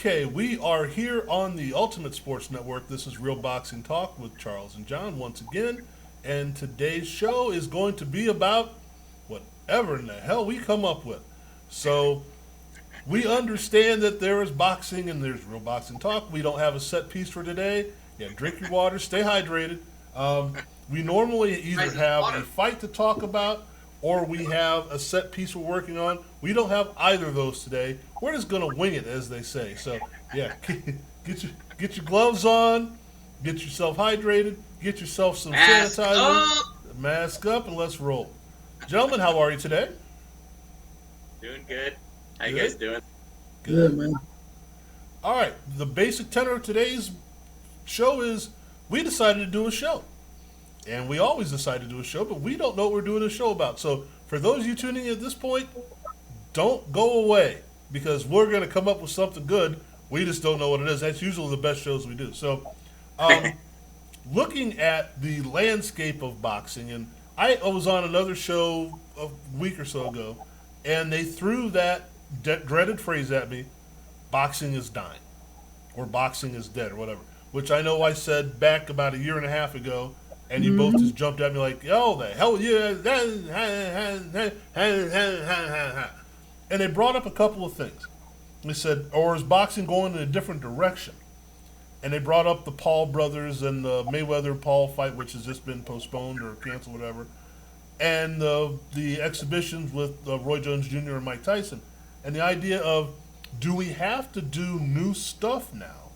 Okay, we are here on the Ultimate Sports Network. This is Real Boxing Talk with Charles and John once again. And today's show is going to be about whatever in the hell we come up with. So, we understand that there is boxing and there's Real Boxing Talk. We don't have a set piece for today. Yeah, drink your water, stay hydrated. Um, we normally either have a fight to talk about or we have a set piece we're working on. We don't have either of those today. We're just gonna wing it, as they say. So yeah, get your gloves on, get yourself hydrated, get yourself some Mask sanitizer, up. mask up, and let's roll. Gentlemen, how are you today? Doing good. How you guys Good, doing? Good, good. man. All right. The basic tenor of today's show is we decided to do a show. And we always decide to do a show, but we don't know what we're doing a show about. So for those of you tuning in at this point, don't go away because we're going to come up with something good. We just don't know what it is. That's usually the best shows we do. So um, looking at the landscape of boxing, and I was on another show a week or so ago, and they threw that dreaded phrase at me, boxing is dying, or boxing is dead, or whatever, which I know I said back about a year and a half ago, and you both just jumped at me like, oh, the hell yeah. And they brought up a couple of things. They said, or is boxing going in a different direction? And they brought up the Paul brothers and the Mayweather-Paul fight, which has just been postponed or canceled, whatever, and the exhibitions with Roy Jones Jr. and Mike Tyson. And the idea of, do we have to do new stuff now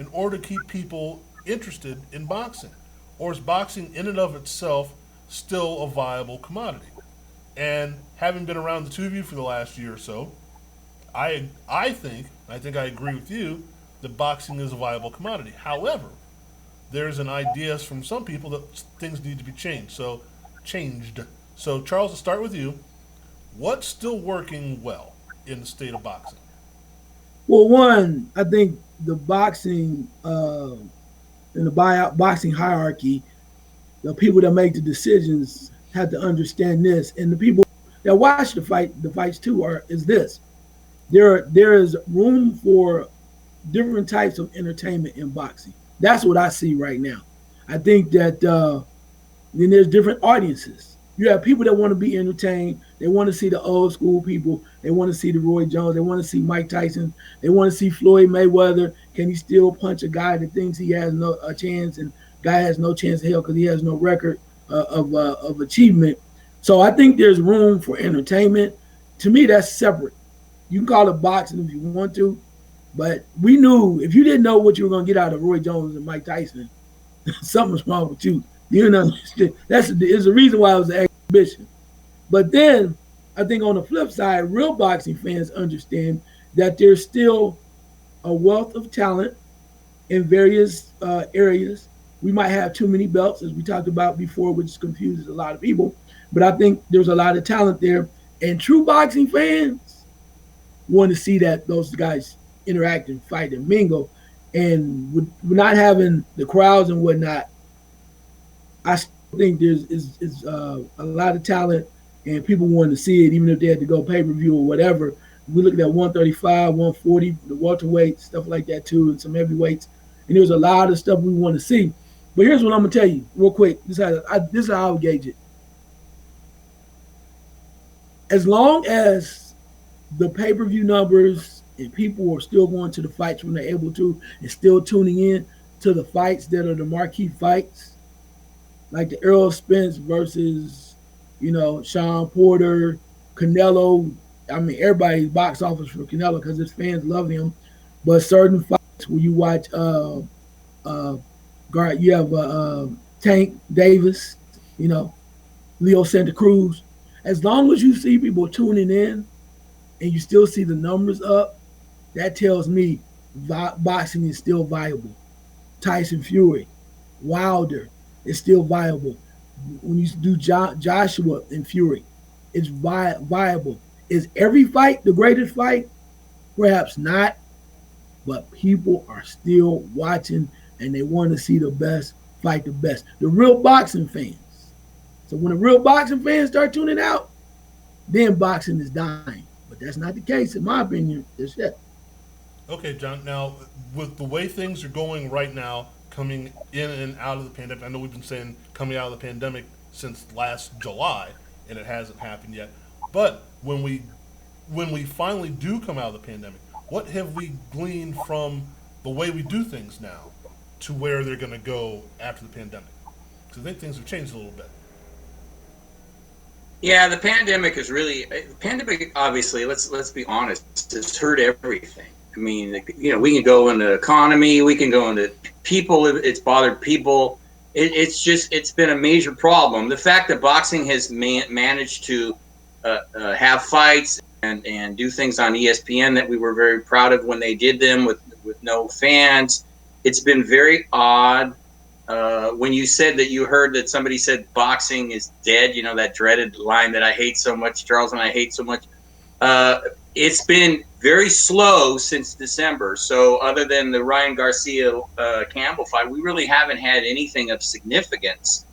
in order to keep people interested in boxing? Or is boxing in and of itself still a viable commodity? And having been around the two of you for the last year or so, I think I agree with you that boxing is a viable commodity. However, there's an idea from some people that things need to be changed. So Charles, to start with you, what's still working well in the state of boxing? Well, one, I think the boxing in the boxing hierarchy, the people that make the decisions have to understand this, and the people that watch the fights too, is this: there is room for different types of entertainment in boxing. That's what I see right now. I think that then there's different audiences. You have people that want to be entertained. They want to see the old school people. They want to see the Roy Jones. They want to see Mike Tyson. They want to see Floyd Mayweather. Can he still punch a guy that thinks he has no a chance, and guy has no chance of hell because he has no record of achievement. So I think there's room for entertainment. To me, that's separate. You can call it boxing if you want to, but we knew if you didn't know what you were going to get out of Roy Jones and Mike Tyson, something's wrong with you. You know, is the reason why it was an exhibition. But then I think on the flip side, real boxing fans understand that there's still a wealth of talent in various areas. We might have too many belts, as we talked about before, which confuses a lot of people. But I think there's a lot of talent there, and true boxing fans want to see that those guys interact and fight and mingle. And with not having the crowds and whatnot, I think there's a lot of talent, and people want to see it, even if they had to go pay per view or whatever. We look at 135, 140, the welterweight stuff like that too, and some heavyweights. And there's a lot of stuff we want to see. But here's what I'm gonna tell you real quick. This is how I would gauge it. As long as the pay per view numbers and people are still going to the fights when they're able to, and still tuning in to the fights that are the marquee fights, like the Errol Spence versus, Sean Porter, Canelo. I mean, everybody's box office for Canelo because his fans love him. But certain fights where you watch, you have Tank Davis, Leo Santa Cruz. As long as you see people tuning in and you still see the numbers up, that tells me boxing is still viable. Tyson Fury, Wilder is still viable. When you do Joshua and Fury, it's viable. Is every fight the greatest fight? Perhaps not, but people are still watching and they want to see the best fight the best. The real boxing fans. So when the real boxing fans start tuning out, then boxing is dying. But that's not the case, in my opinion, just yet. Okay, John. Now, with the way things are going right now, coming in and out of the pandemic, I know we've been saying coming out of the pandemic since last July, and it hasn't happened yet. But when we finally do come out of the pandemic, what have we gleaned from the way we do things now to where they're going to go after the pandemic? Because I think things have changed a little bit. Yeah, the pandemic is really the pandemic. Obviously, let's be honest, it's hurt everything. I mean, we can go into economy, we can go into people. It's bothered people. It's been a major problem. The fact that boxing has managed to have fights and do things on ESPN that we were very proud of when they did them with no fans. It's been very odd. When you said that you heard that somebody said boxing is dead, that dreaded line that I hate so much, Charles, and I hate so much. It's been very slow since December. So other than the Ryan Garcia Campbell fight, we really haven't had anything of significance.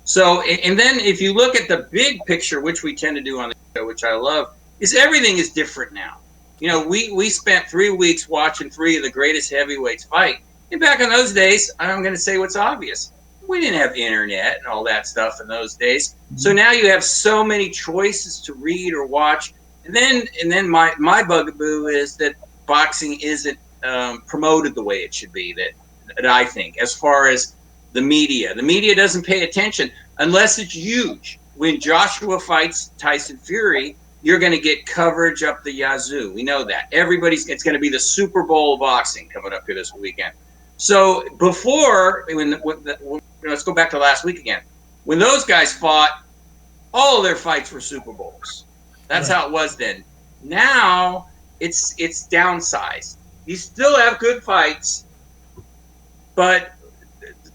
So, and then if you look at the big picture, which we tend to do on the show, which I love, is everything is different now. We spent 3 weeks watching 3 of the greatest heavyweights fight. And back in those days, I'm going to say what's obvious. We didn't have internet and all that stuff in those days. So now you have so many choices to read or watch. And then my bugaboo is that boxing isn't promoted the way it should be, that I think, as far as the media. The media doesn't pay attention unless it's huge. When Joshua fights Tyson Fury, you're going to get coverage up the yazoo. We know that. It's going to be the Super Bowl of boxing coming up here this weekend. So before, let's go back to last week again. When those guys fought, all of their fights were Super Bowls. That's right. How it was then. Now it's downsized. You still have good fights, but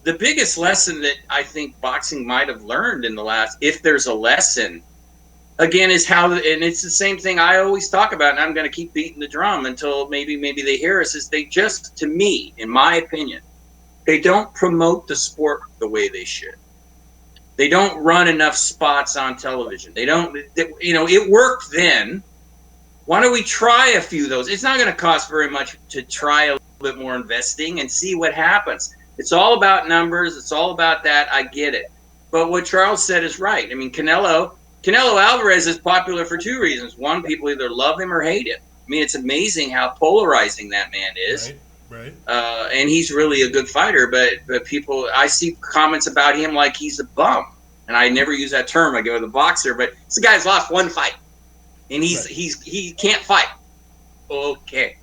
the biggest lesson that I think boxing might have learned in the last, if there's a lesson, again, is how, and it's the same thing I always talk about, and I'm going to keep beating the drum until maybe they hear us, is they just, to me, in my opinion, they don't promote the sport the way they should. They don't run enough spots on television. It worked then. Why don't we try a few of those? It's not going to cost very much to try a little bit more investing and see what happens. It's all about numbers. It's all about that. I get it. But what Charles said is right. I mean, Canelo Alvarez is popular for 2 reasons. One, people either love him or hate him. I mean, it's amazing how polarizing that man is. Right. And he's really a good fighter, but people, I see comments about him like he's a bum. And I never use that term. I go to the boxer, but this guy's lost 1 fight, and he can't fight. Okay,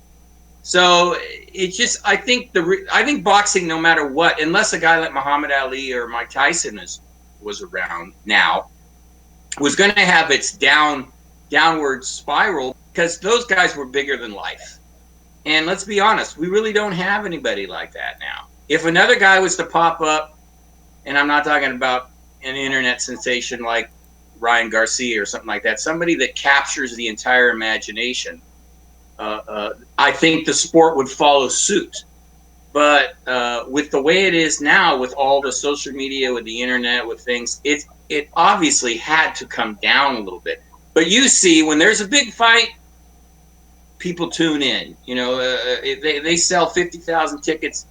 so it's just I think boxing, no matter what, unless a guy like Muhammad Ali or Mike Tyson was around now, was going to have its downward spiral because those guys were bigger than life. And let's be honest, we really don't have anybody like that now. If another guy was to pop up, and I'm not talking about an internet sensation like Ryan Garcia or something like that, somebody that captures the entire imagination, I think the sport would follow suit. But with the way it is now, with all the social media, with the internet, with things, it obviously had to come down a little bit. But you see, when there's a big fight, people tune in. They sell 50,000 tickets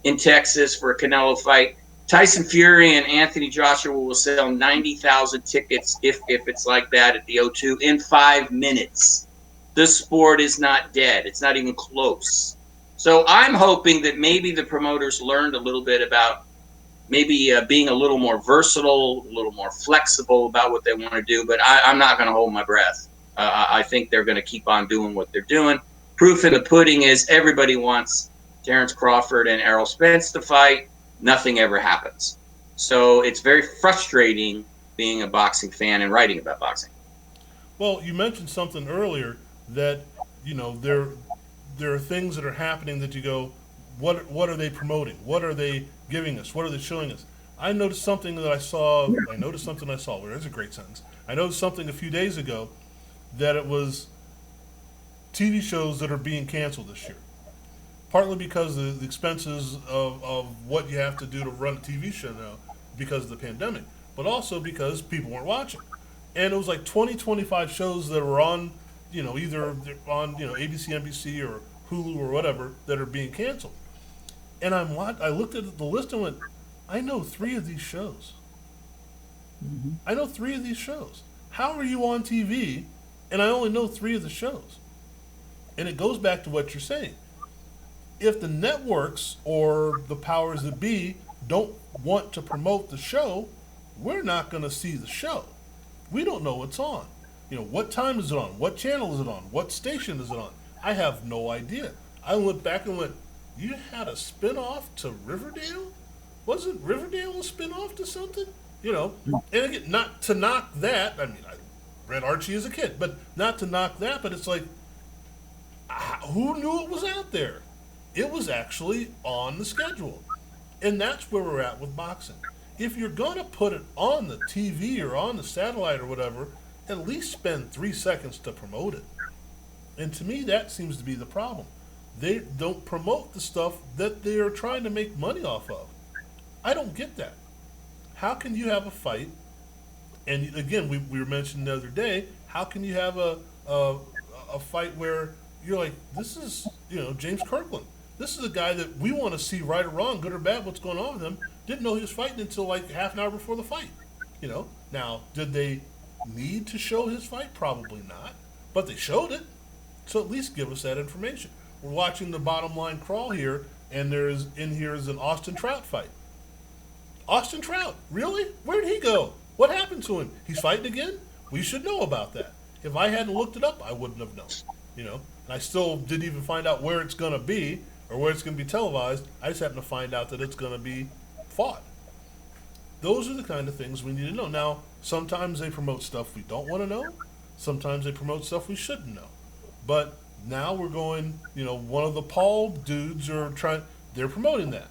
in Texas for a Canelo fight. Tyson Fury and Anthony Joshua will sell 90,000 tickets if it's like that at the O2 in 5 minutes. The sport is not dead. It's not even close. So I'm hoping that maybe the promoters learned a little bit about maybe being a little more versatile, a little more flexible about what they want to do. But I'm not going to hold my breath. I think they're going to keep on doing what they're doing. Proof in the pudding is everybody wants Terrence Crawford and Errol Spence to fight. Nothing ever happens. So it's very frustrating being a boxing fan and writing about boxing. Well, you mentioned something earlier that, there are things that are happening that you go, what are they promoting? What are they giving us? What are they showing us? I noticed something that I saw. Well, there's a great sentence. I noticed something a few days ago that it was TV shows that are being canceled this year. Partly because of the expenses of what you have to do to run a TV show now because of the pandemic, but also because people weren't watching. And it was like 20, 25 shows that were on, either on, ABC, NBC, or Hulu or whatever that are being canceled. And I looked at the list and went, I know 3 of these shows. Mm-hmm. I know 3 of these shows. How are you on TV and I only know 3 of the shows? And it goes back to what you're saying. If the networks or the powers that be don't want to promote the show, we're not going to see the show. We don't know what's on. What time is it on? What channel is it on? What station is it on? I have no idea. I went back and went, you had a spin-off to Riverdale? Wasn't Riverdale a spin-off to something? And again, not to knock that. I mean, I read Archie as a kid, but not to knock that, but it's like, who knew it was out there? It was actually on the schedule. And that's where we're at with boxing. If you're going to put it on the TV or on the satellite or whatever, at least spend 3 seconds to promote it. And to me, that seems to be the problem. They don't promote the stuff that they are trying to make money off of. I don't get that. How can you have a fight? And again, we were mentioning the other day, how can you have a fight where you're like, this is, James Kirkland. This is a guy that we want to see right or wrong, good or bad, what's going on with him. Didn't know he was fighting until like half an hour before the fight. Now, did they need to show his fight? Probably not. But they showed it. So at least give us that information. We're watching the bottom line crawl here, and here is an Austin Trout fight. Austin Trout, really? Where'd he go? What happened to him? He's fighting again? We should know about that. If I hadn't looked it up, I wouldn't have known. And I still didn't even find out where it's going to be or where it's going to be televised. I just happened to find out that it's going to be fought. Those are the kind of things we need to know. Now, sometimes they promote stuff we don't want to know. Sometimes they promote stuff we shouldn't know. But now we're going, one of the Paul dudes they're promoting that.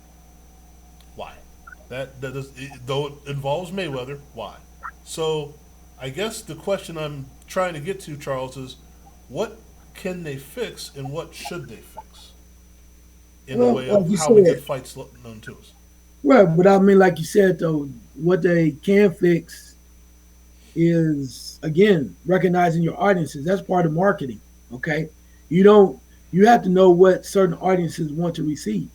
Why? Though it involves Mayweather, why? So I guess the question I'm trying to get to, Charles, is what can they fix and what should they fix in the way of how we get fights known to us? Right, but I mean, like you said, though, what they can fix is, again, recognizing your audiences. That's part of marketing, okay? You have to know what certain audiences want to receive.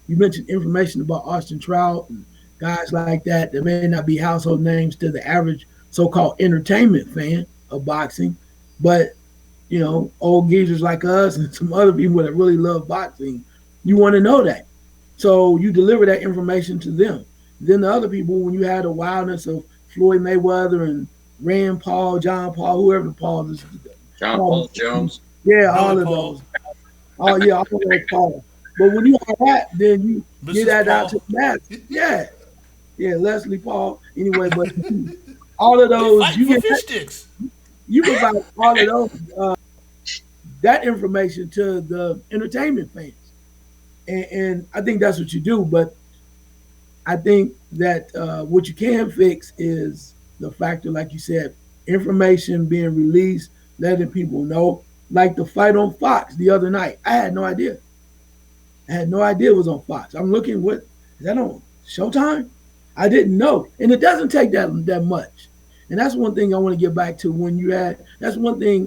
You mentioned information about Austin Trout and guys like that may not be household names to the average so-called entertainment fan of boxing, but old geezers like us and some other people that really love boxing, you want to know that. So you deliver that information to them. Then the other people, when you had the wildness of Floyd Mayweather and Rand Paul, John Paul, whoever the Paul is. John Paul Jones. Yeah, all of those. Oh, yeah, all of those Paul. But when you have that, then you Mrs. get that Paul. out to the mass. Yeah. Yeah, Leslie Paul. Anyway, but all of those, you get fish sticks. You provide all of those, that information to the entertainment fans. And I think that's what you do. But I think that what you can fix is the factor, like you said, information being released, letting people know. Like the fight on Fox the other night. I had no idea. It was on Fox. I'm looking, is that on Showtime? I didn't know. And it doesn't take that much. And that's one thing I want to get back to that's one thing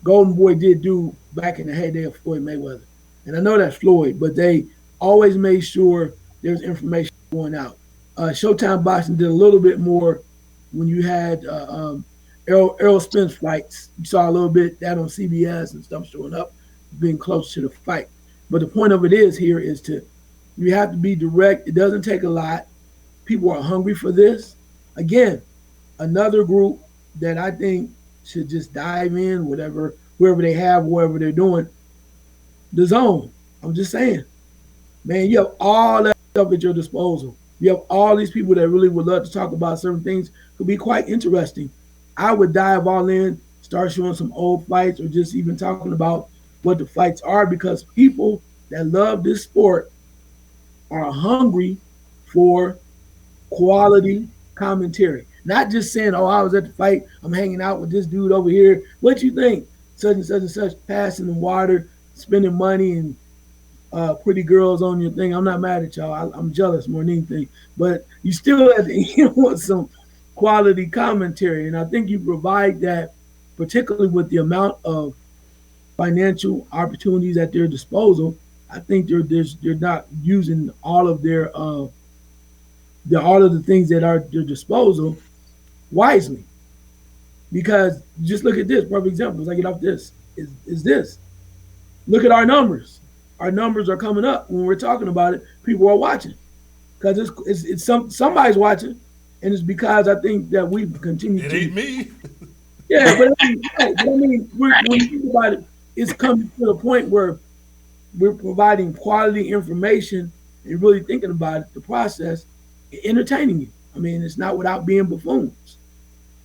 Golden Boy did do back in the heyday of Floyd Mayweather. And I know that's Floyd, but they always made sure there's information going out. Showtime Boxing did a little bit more when you had Errol Spence fights. You saw a little bit that on CBS and stuff showing up, being close to the fight. But the point of it is you have to be direct. It doesn't take a lot. People are hungry for this. Again, another group that I think should just dive in, whoever they have, whatever they're doing. The Zone. I'm just saying, man, you have all that stuff at your disposal. You have all these people that really would love to talk about certain things. Could be quite interesting. I would dive all in, start showing some old fights or just even talking about what the fights are, because people that love this sport are hungry for quality commentary. Not just saying, oh, I was at the fight, I'm hanging out with this dude over here. What you think? Such and such and such, passing the water, spending money and pretty girls on your thing. I'm not mad at y'all. I'm jealous more than anything. But you still at the end want some quality commentary. And I think you provide that, particularly with the amount of financial opportunities at their disposal, I think they're not using all of the things that are at their disposal wisely. Because just look at this. Perfect example. As I get off this, is this. Look at our numbers. Our numbers are coming up when we're talking about it. People are watching because somebody's watching, and it's because I think that we've continued It to. ain't me. Yeah, but I mean, when you think about it, it's coming to the point where we're providing quality information and really thinking about it, the process, entertaining you. I mean, it's not without being buffoons.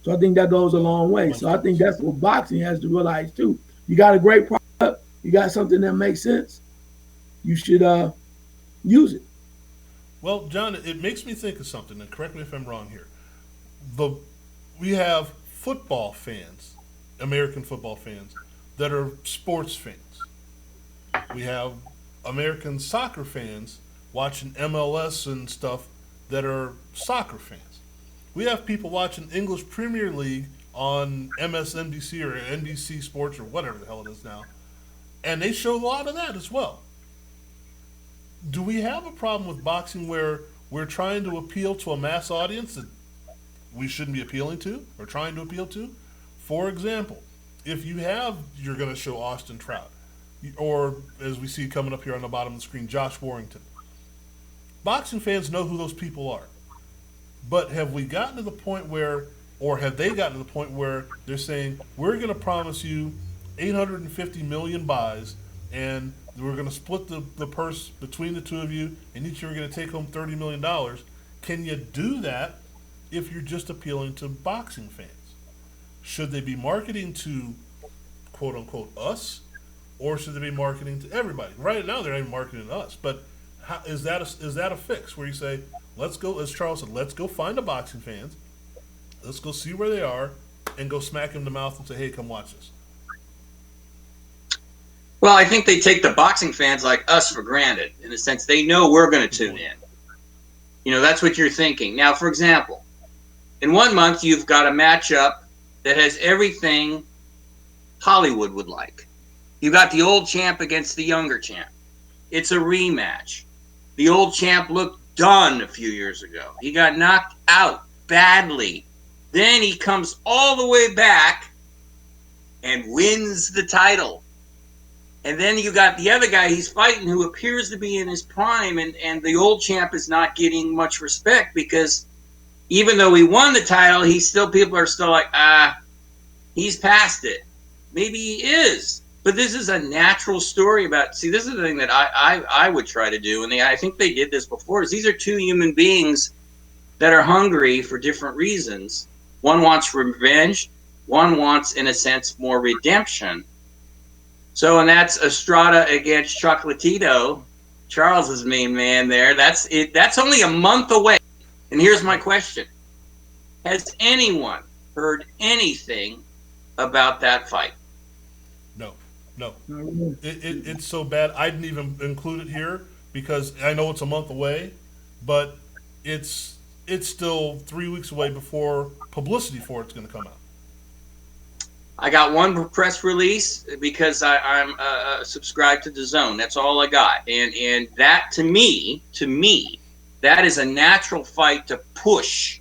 So I think that goes a long way. So I think that's what boxing has to realize too. You got a great product, you got something that makes sense, you should use it. Well, John, it makes me think of something, and correct me if I'm wrong here. We have football fans, American football fans, that are sports fans. We have American soccer fans watching MLS and stuff that are soccer fans. We have people watching English Premier League on MSNBC or NBC Sports or whatever the hell it is now, and they show a lot of that as well. Do we have a problem with boxing where we're trying to appeal to a mass audience that we shouldn't be appealing to or trying to appeal to? For example, if you're going to show Austin Trout, or as we see coming up here on the bottom of the screen, Josh Warrington. Boxing fans know who those people are. But have we gotten to the point where, or have they gotten to the point where they're saying, we're going to promise you 850 million buys, and we're going to split the purse between the two of you, and each of you are going to take home $30 million. Can you do that if you're just appealing to boxing fans? Should they be marketing to, quote unquote, us, or should they be marketing to everybody? Right now, they're not even marketing to us. But is that a fix where you say, let's go, as Charles said, let's go find the boxing fans, let's go see where they are, and go smack them in the mouth and say, hey, come watch this? Well, I think they take the boxing fans like us for granted, in the sense they know we're going to tune in. You know, that's what you're thinking. Now, for example, in 1 month, you've got a matchup that has everything Hollywood would like. You got the old champ against the younger champ. It's a rematch. The old champ looked done a few years ago. He got knocked out badly. Then he comes all the way back and wins the title. And then you got the other guy he's fighting who appears to be in his prime, and the old champ is not getting much respect because even though he won the title, people are still like, he's past it. Maybe he is. But this is a natural story this is the thing that I would try to do, and I think they did this before, is these are two human beings that are hungry for different reasons. One wants revenge, one wants, in a sense, more redemption. So, and that's Estrada against Chocolatito, Charles's main man there. That's it. That's only a month away. And here's my question. Has anyone heard anything about that fight? No. It's so bad I didn't even include it here because I know it's a month away, but it's still 3 weeks away before publicity for it's going to come out. I got one press release because I'm subscribed to DAZN. That's all I got, and that to me, that is a natural fight to push.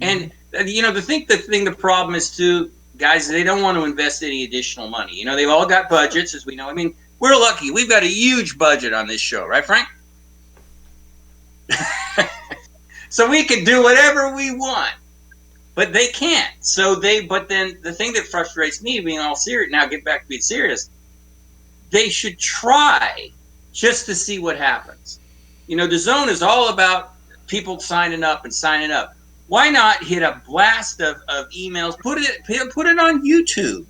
And you know, the problem is too, guys, they don't want to invest any additional money. You know, they've all got budgets, as we know. I mean, we're lucky. We've got a huge budget on this show, right, Frank? So we can do whatever we want. But they can't. But then the thing that frustrates me, being all serious, now get back to being serious, they should try just to see what happens. You know, DAZN is all about people signing up. Why not hit a blast of emails, put it on YouTube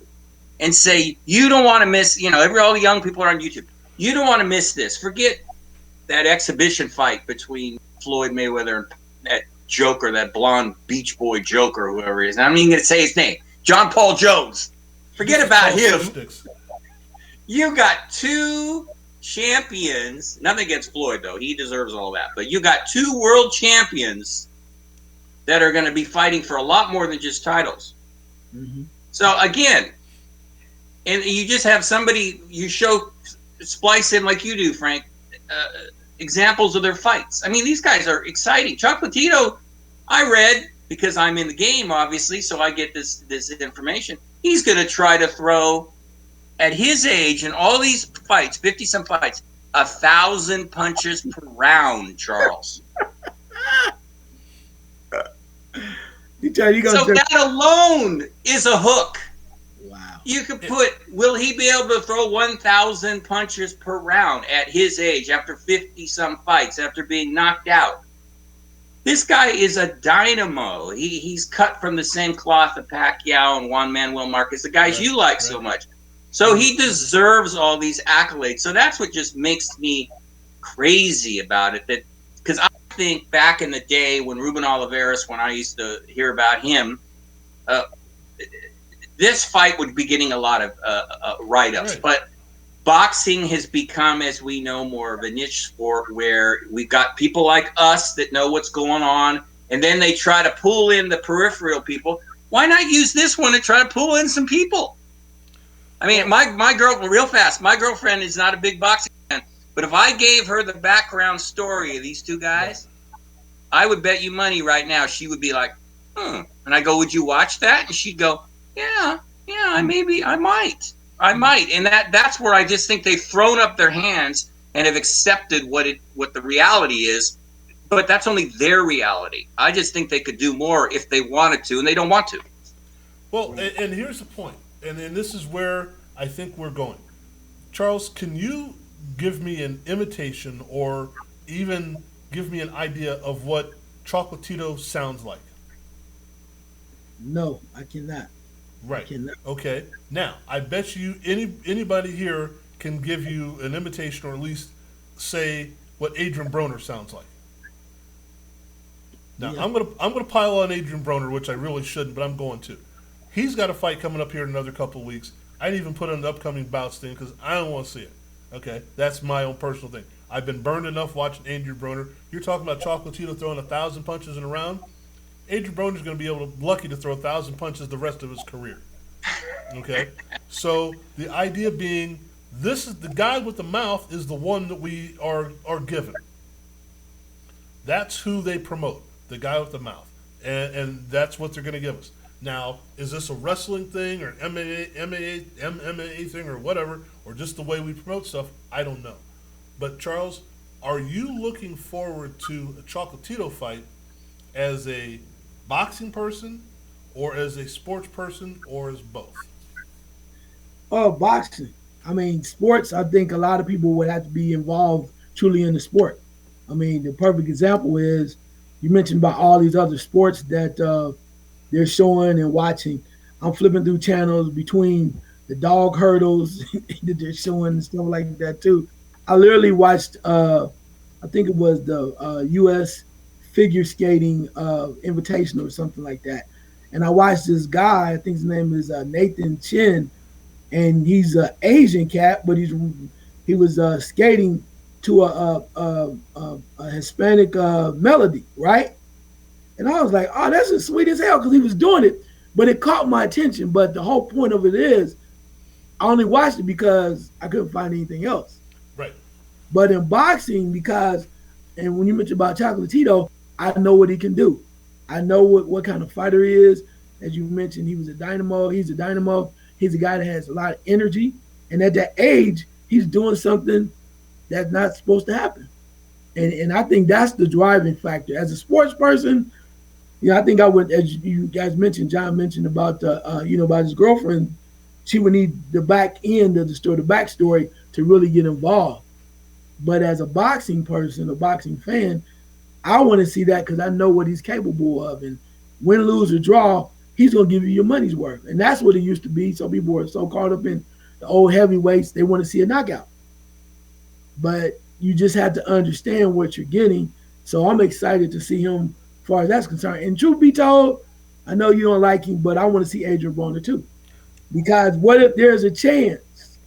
and say, you don't want to miss, you know, all the young people are on YouTube. You don't want to miss this. Forget that exhibition fight between Floyd Mayweather and that Joker, that blonde Beach Boy Joker, whoever he is. I'm not even going to say his name. John Paul Jones. Forget about him. You got two champions. Nothing against Floyd, though. He deserves all that. But you got two world champions that are going to be fighting for a lot more than just titles. Mm-hmm. So, again, and you just have somebody you splice in like you do, Frank, examples of their fights. I mean, these guys are exciting. Chocolatito, I read because I'm in the game, obviously, so I get this information. He's going to try to throw, at his age, in all these fights, 50-some fights, 1,000 punches per round, Charles. So that alone is a hook. Wow. You could will he be able to throw 1,000 punches per round at his age after 50-some fights, after being knocked out? This guy is a dynamo. He's cut from the same cloth of Pacquiao and Juan Manuel Marquez, the guys you like so much. So he deserves all these accolades. So that's what just makes me crazy about it. That because I think back in the day when Ruben Oliveras, when I used to hear about him, this fight would be getting a lot of write-ups. Right. But boxing has become, as we know, more of a niche sport where we've got people like us that know what's going on, and then they try to pull in the peripheral people. Why not use this one to try to pull in some people? I mean, my girl, real fast, my girlfriend is not a big boxing fan, but if I gave her the background story of these two guys, I would bet you money right now she would be like, And I go, would you watch that? And she'd go, yeah, I might. And that's where I just think they've thrown up their hands and have accepted what the reality is, but that's only their reality. I just think they could do more if they wanted to, and they don't want to. Well, and here's the point, and this is where I think we're going. Charles, can you give me an imitation or even give me an idea of what Chocolatito sounds like? No, I cannot. Right. Okay. Now, I bet you anybody here can give you an imitation or at least say what Adrian Broner sounds like. Now, yeah. I'm gonna pile on Adrian Broner, which I really shouldn't, but I'm going to. He's got a fight coming up here in another couple of weeks. I didn't even put on the upcoming bouts thing because I don't want to see it. Okay, that's my own personal thing. I've been burned enough watching Adrian Broner. You're talking about Chocolatito throwing 1,000 punches in a round. Adrian Broner's going to be lucky to throw 1,000 punches the rest of his career. Okay, so the idea being, this is the guy with the mouth is the one that we are given. That's who they promote, the guy with the mouth, and that's what they're going to give us. Now, is this a wrestling thing or MMA thing or whatever, or just the way we promote stuff? I don't know. But Charles, are you looking forward to a Chocolatito fight as a boxing person, or as a sports person, or as both? Oh, boxing. I mean, sports, I think a lot of people would have to be involved truly in the sport. I mean, the perfect example is you mentioned about all these other sports that they're showing and watching. I'm flipping through channels between the dog hurdles that they're showing and stuff like that too. I literally watched, I think it was the U.S. figure skating invitational or something like that. And I watched this guy, I think his name is Nathan Chin, and he's an Asian cat, but he was skating to a Hispanic melody, right? And I was like, oh, that's just sweet as hell because he was doing it, but it caught my attention. But the whole point of it is I only watched it because I couldn't find anything else. Right. But in boxing, and when you mentioned about Chocolatito, I know what he can do. I know what kind of fighter he is. As you mentioned, he was a dynamo. He's a dynamo. He's a guy that has a lot of energy. And at that age, he's doing something that's not supposed to happen. And I think that's the driving factor. As a sports person, I think I would, as you guys mentioned, John mentioned about about his girlfriend, she would need the back end of the story, the backstory to really get involved. But as a boxing person, a boxing fan, I want to see that because I know what he's capable of. And win, lose, or draw, he's going to give you your money's worth. And that's what it used to be. So people were so caught up in the old heavyweights, they want to see a knockout. But you just have to understand what you're getting. So I'm excited to see him as far as that's concerned. And truth be told, I know you don't like him, but I want to see Adrian Broner too. Because what if there's a chance?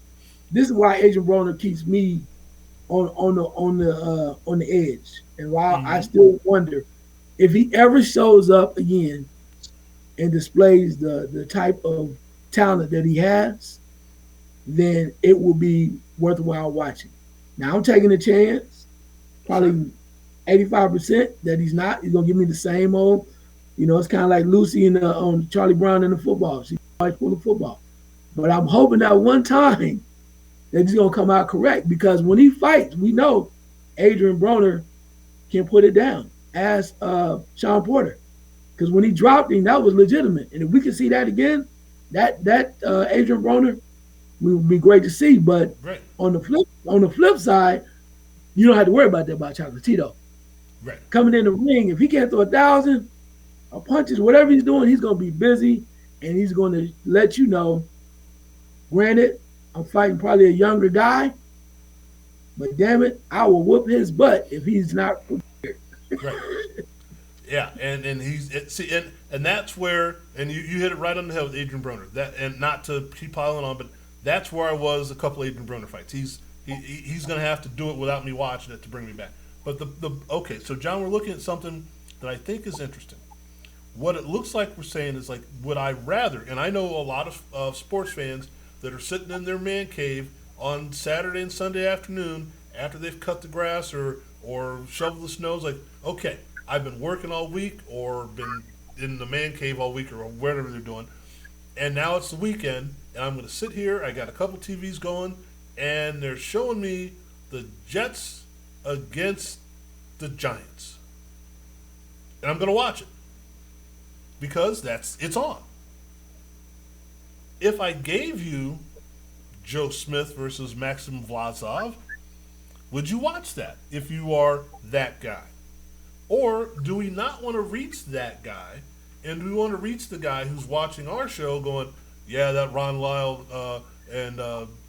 This is why Adrian Broner keeps me on the edge. And while I still wonder if he ever shows up again and displays the type of talent that he has, then it will be worthwhile watching. Now I'm taking a chance, probably 85% that he's not. He's gonna give me the same old. It's kind of like Lucy on Charlie Brown in the football. She's always full of football. But I'm hoping that one time that he's gonna come out correct, because when he fights, we know Adrian Broner can put it down as Sean Porter. Because when he dropped him, that was legitimate. And if we can see that again, that Adrian Broner would be great to see. But right. on the flip side, you don't have to worry about that about Chocolatito. Right. Coming in the ring, if he can't throw 1,000 or punches, whatever he's doing, he's gonna be busy, and he's gonna let you know. Granted, I'm fighting probably a younger guy, but damn it, I will whoop his butt if he's not prepared. Right. Yeah, and and that's where, and you hit it right on the head with Adrian Broner. That, and not to keep piling on, but that's where I was a couple of Adrian Broner fights. He's going to have to do it without me watching it to bring me back. But okay, so John, we're looking at something that I think is interesting. What it looks like we're saying is, like, would I rather, and I know a lot of sports fans that are sitting in their man cave on Saturday and Sunday afternoon after they've cut the grass or shoveled the snow, like, okay, I've been working all week or been in the man cave all week or whatever they're doing, and now it's the weekend, and I'm going to sit here, I got a couple TVs going, and they're showing me the Jets against the Giants. And I'm going to watch it because it's on. If I gave you Joe Smith versus Maxim Vlasov, would you watch that if you are that guy? Or do we not want to reach that guy, and do we want to reach the guy who's watching our show going, yeah, that Ron Lyle and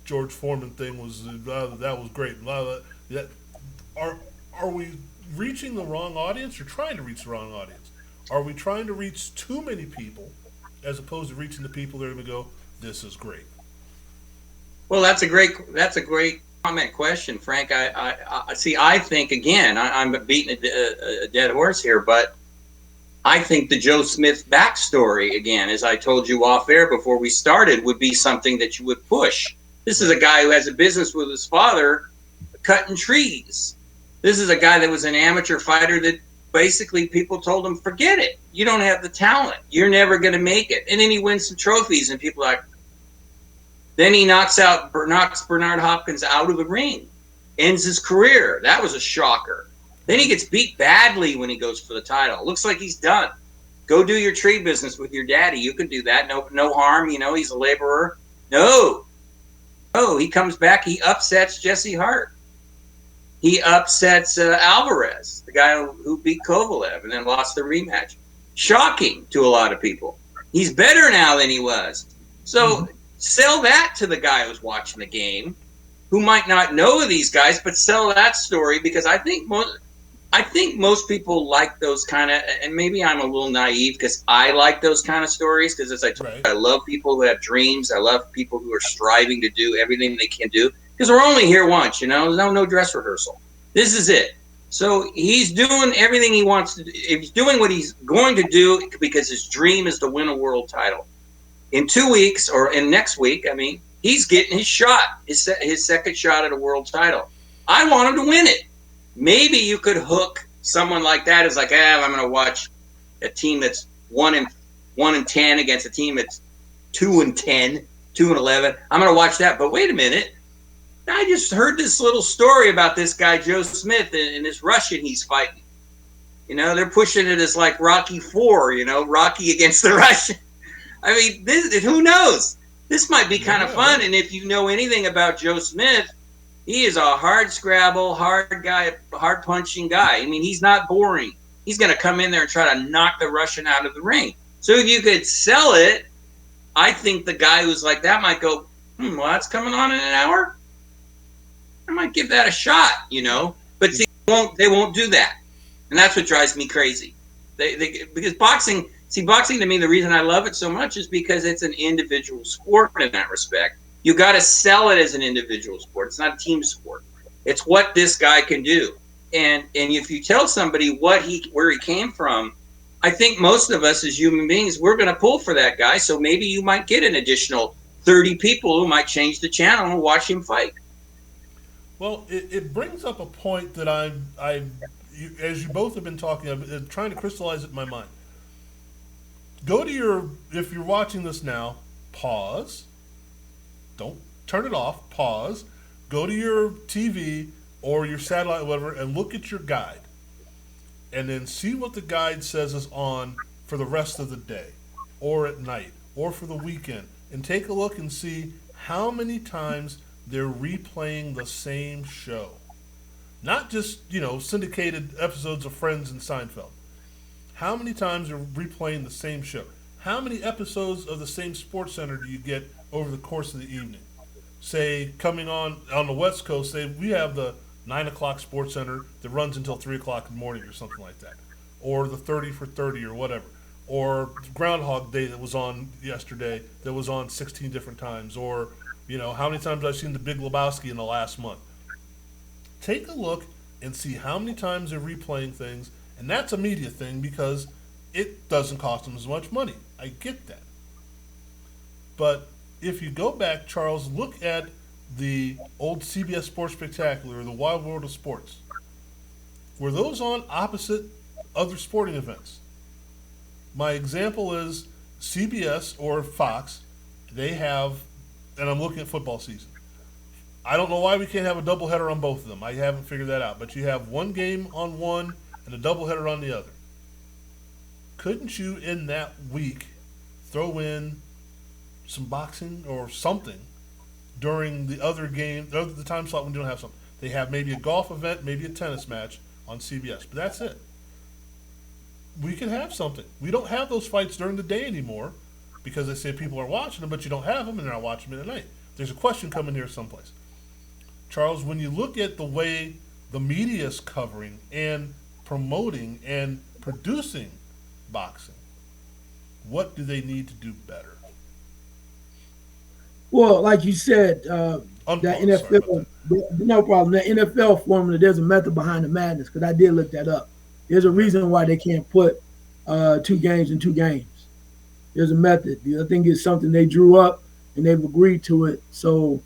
George Foreman thing was that was great. Are we reaching the wrong audience or trying to reach the wrong audience? Are we trying to reach too many people as opposed to reaching the people that are going to go, this is great? Well, that's a great comment question, Frank. I see. I think, again, I'm beating a dead horse here, but I think the Joe Smith backstory, again, as I told you off air before we started, would be something that you would push. This is a guy who has a business with his father cutting trees. This is a guy that was an amateur fighter that basically people told him, forget it. You don't have the talent. You're never going to make it. And then he wins some trophies, and people are like, then he knocks Bernard Hopkins out of the ring, ends his career. That was a shocker. Then he gets beat badly when he goes for the title. Looks like he's done. Go do your tree business with your daddy. You can do that. No harm. He's a laborer. No, he comes back. He upsets Jesse Hart. He upsets Alvarez, the guy who beat Kovalev and then lost the rematch. Shocking to a lot of people. He's better now than he was. So sell that to the guy who's watching the game, who might not know these guys, but sell that story, because I think most people like those kind of, and maybe I'm a little naive because I like those kind of stories, because as I told you, I love people who have dreams. I love people who are striving to do everything they can do, because we're only here once, there's no dress rehearsal. This is it. So he's doing everything he wants to do. He's doing what he's going to do because his dream is to win a world title. In 2 weeks, or in next week, he's getting his shot, his second shot at a world title. I want him to win it. Maybe you could hook someone like that as like, I'm going to watch a team that's 1-10 against a team that's 2-10, 2-11. I'm going to watch that. But wait a minute. I just heard this little story about this guy, Joe Smith, and this Russian he's fighting. They're pushing it as like Rocky IV, Rocky against the Russian. Who knows? This might be kind of fun. And if you know anything about Joe Smith, he is a hard scrabble, hard guy, hard punching guy. He's not boring. He's going to come in there and try to knock the Russian out of the ring. So if you could sell it, I think the guy who's like that might go, well, that's coming on in an hour. I might give that a shot, But see, they won't do that. And that's what drives me crazy. Because boxing to me, the reason I love it so much is because it's an individual sport in that respect. You got to sell it as an individual sport. It's not a team sport. It's what this guy can do. And if you tell somebody where he came from, I think most of us as human beings, we're going to pull for that guy. So maybe you might get an additional 30 people who might change the channel and watch him fight. Well, it brings up a point that as you both have been talking, I've been trying to crystallize it in my mind. Go to if you're watching this now, pause. Don't turn it off. Pause. Go to your TV or your satellite, whatever, and look at your guide. And then see what the guide says is on for the rest of the day, or at night, or for the weekend. And take a look and see how many times they're replaying the same show. Not just, syndicated episodes of Friends and Seinfeld. How many times they're replaying the same show? How many episodes of the same Sports Center do you get over the course of the evening? Say, coming on the West Coast, say we have the 9 o'clock Sports Center that runs until 3 o'clock in the morning or something like that. Or the 30 for 30 or whatever. Or Groundhog Day that was on yesterday that was on 16 different times. Or, how many times I've seen The Big Lebowski in the last month. Take a look and see how many times they're replaying things. And that's a media thing because it doesn't cost them as much money. I get that. But if you go back, Charles, look at the old CBS Sports Spectacular or the Wild World of Sports. Were those on opposite other sporting events? My example is CBS or Fox. They have, and I'm looking at football season. I don't know why we can't have a doubleheader on both of them. I haven't figured that out. But you have one game on one and a doubleheader on the other. Couldn't you, in that week, throw in some boxing or something during the other game, the time slot when you don't have something? They have maybe a golf event, maybe a tennis match on CBS, but that's it. We could have something. We don't have those fights during the day anymore because they say people are watching them, but you don't have them and they're not watching them at night. There's a question coming here someplace. Charles, when you look at the way the media is covering and promoting and producing boxing, what do they need to do better? Well, like you said, that NFL, no problem. The NFL formula, there's a method behind the madness because I did look that up. There's a reason why they can't put 2 games in 2 games. There's a method. I think it's something they drew up and they've agreed to it. So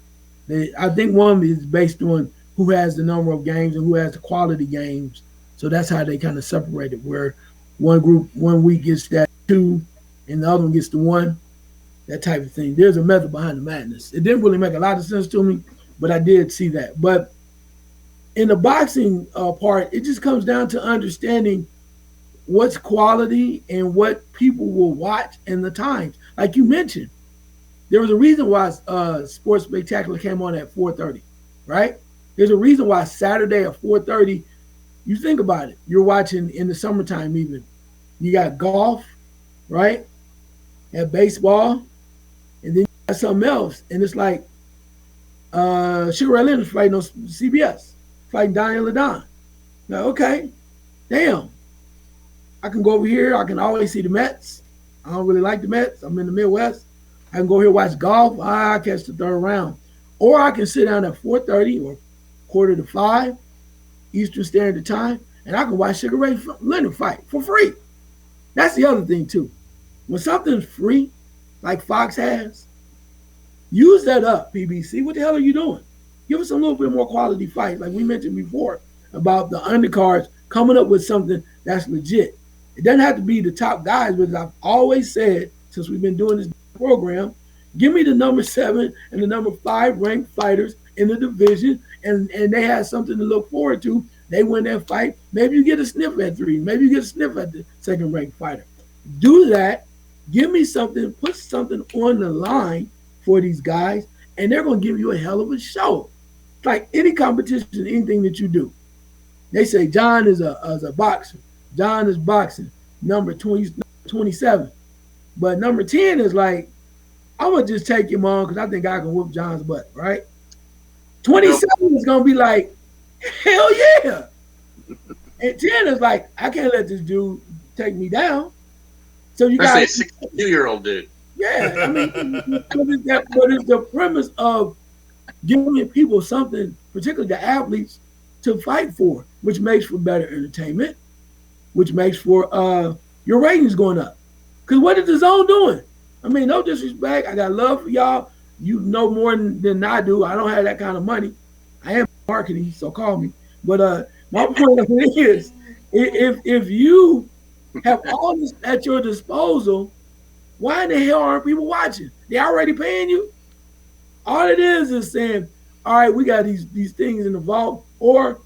I think one is based on who has the number of games and who has the quality games. So that's how they kind of separate it, where one group 1 week gets that 2 and the other one gets the 1. That type of thing. There's a method behind the madness. It didn't really make a lot of sense to me, but I did see that. But in the boxing part, it just comes down to understanding what's quality and what people will watch and the times. Like you mentioned, there was a reason why Sports Spectacular came on at 4:30, right? There's a reason why Saturday at 4:30, you think about it, you're watching in the summertime even. You got golf, right? You have baseball, and then you got something else. And it's like Sugar Ray Leonard's fighting on CBS, fighting Daniel LaDon. Now, okay, damn. I can go over here. I can always see the Mets. I don't really like the Mets. I'm in the Midwest. I can go here watch golf. I catch the 3rd round. Or I can sit down at 4:30 or 4:45 Eastern Standard Time, and I can watch Sugar Ray Leonard fight for free. That's the other thing, too. When something's free, like Fox has, use that up, PBC. What the hell are you doing? Give us a little bit more quality fights, like we mentioned before, about the undercards coming up with something that's legit. It doesn't have to be the top guys, but as I've always said, since we've been doing this program, give me the number 7 and the number 5 ranked fighters in the division, and they have something to look forward to. They win that fight. Maybe you get a sniff at 3. Maybe you get a sniff at the 2nd ranked fighter. Do that. Give me something, put something on the line for these guys, and they're going to give you a hell of a show. It's like any competition, anything that you do. They say John is a boxer. John is boxing, number 27. But number 10 is like, I'm going to just take him on because I think I can whoop John's butt, right? 27 is going to be like, hell yeah. And 10 is like, I can't let this dude take me down. So you got a 62-year-old dude. Yeah, I mean, but it's the premise of giving people something, particularly the athletes, to fight for, which makes for better entertainment, which makes for your ratings going up. Because what is the zone doing? I mean, no disrespect. I got love for y'all. You know more than I do. I don't have that kind of money. I am marketing, so call me. But my point is, if you have all this at your disposal, why in the hell aren't people watching? They already paying you. All it is saying, all right, we got these things in the vault, or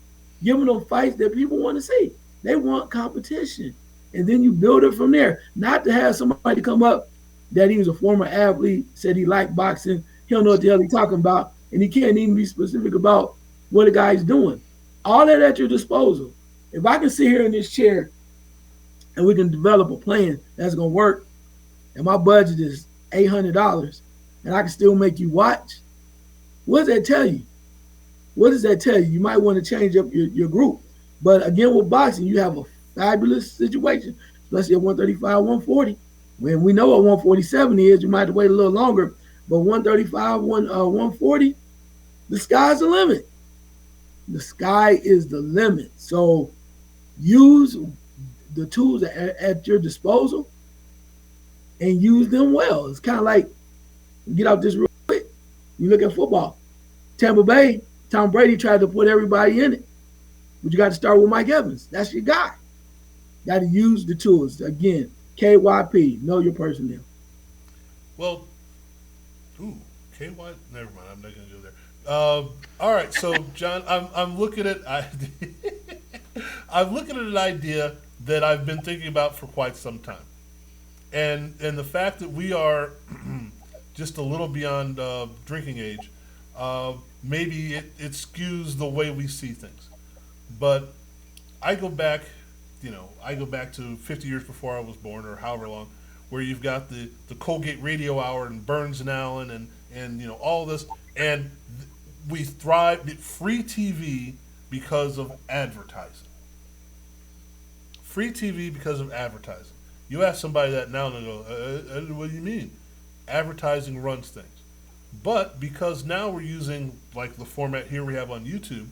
giving them fights that people want to see. They want competition, and then you build it from there. Not to have somebody come up that he was a former athlete, said he liked boxing, he don't know what the hell he's talking about, and he can't even be specific about what the guy's doing. All that at your disposal. If I can sit here in this chair and we can develop a plan that's gonna work, and my budget is $800, and I can still make you watch, what does that tell you? What does that tell you? You might want to change up your group. But again, with boxing, you have a fabulous situation, especially at 135, 140. When we know what 147 is, you might have to wait a little longer. But 135, 140, the sky's the limit. The sky is the limit. So use the tools at your disposal and use them well. It's kind of like, get out this real quick. You look at football. Tampa Bay, Tom Brady tried to put everybody in it. But you got to start with Mike Evans. That's your guy. Got to use the tools. Again, KYP, know your personnel. Well, KY. Never mind. I'm not going to go there. All right. So, John, I'm looking at I'm looking at an idea that I've been thinking about for quite some time, and the fact that we are just a little beyond drinking age, maybe it skews the way we see things. But I go back to 50 years before I was born, or however long, where you've got the Colgate Radio Hour and Burns and Allen and all this, and we thrive free TV because of advertising. Free TV because of advertising. You ask somebody that now and they go, what do you mean? Advertising runs things. But because now we're using like the format here we have on YouTube,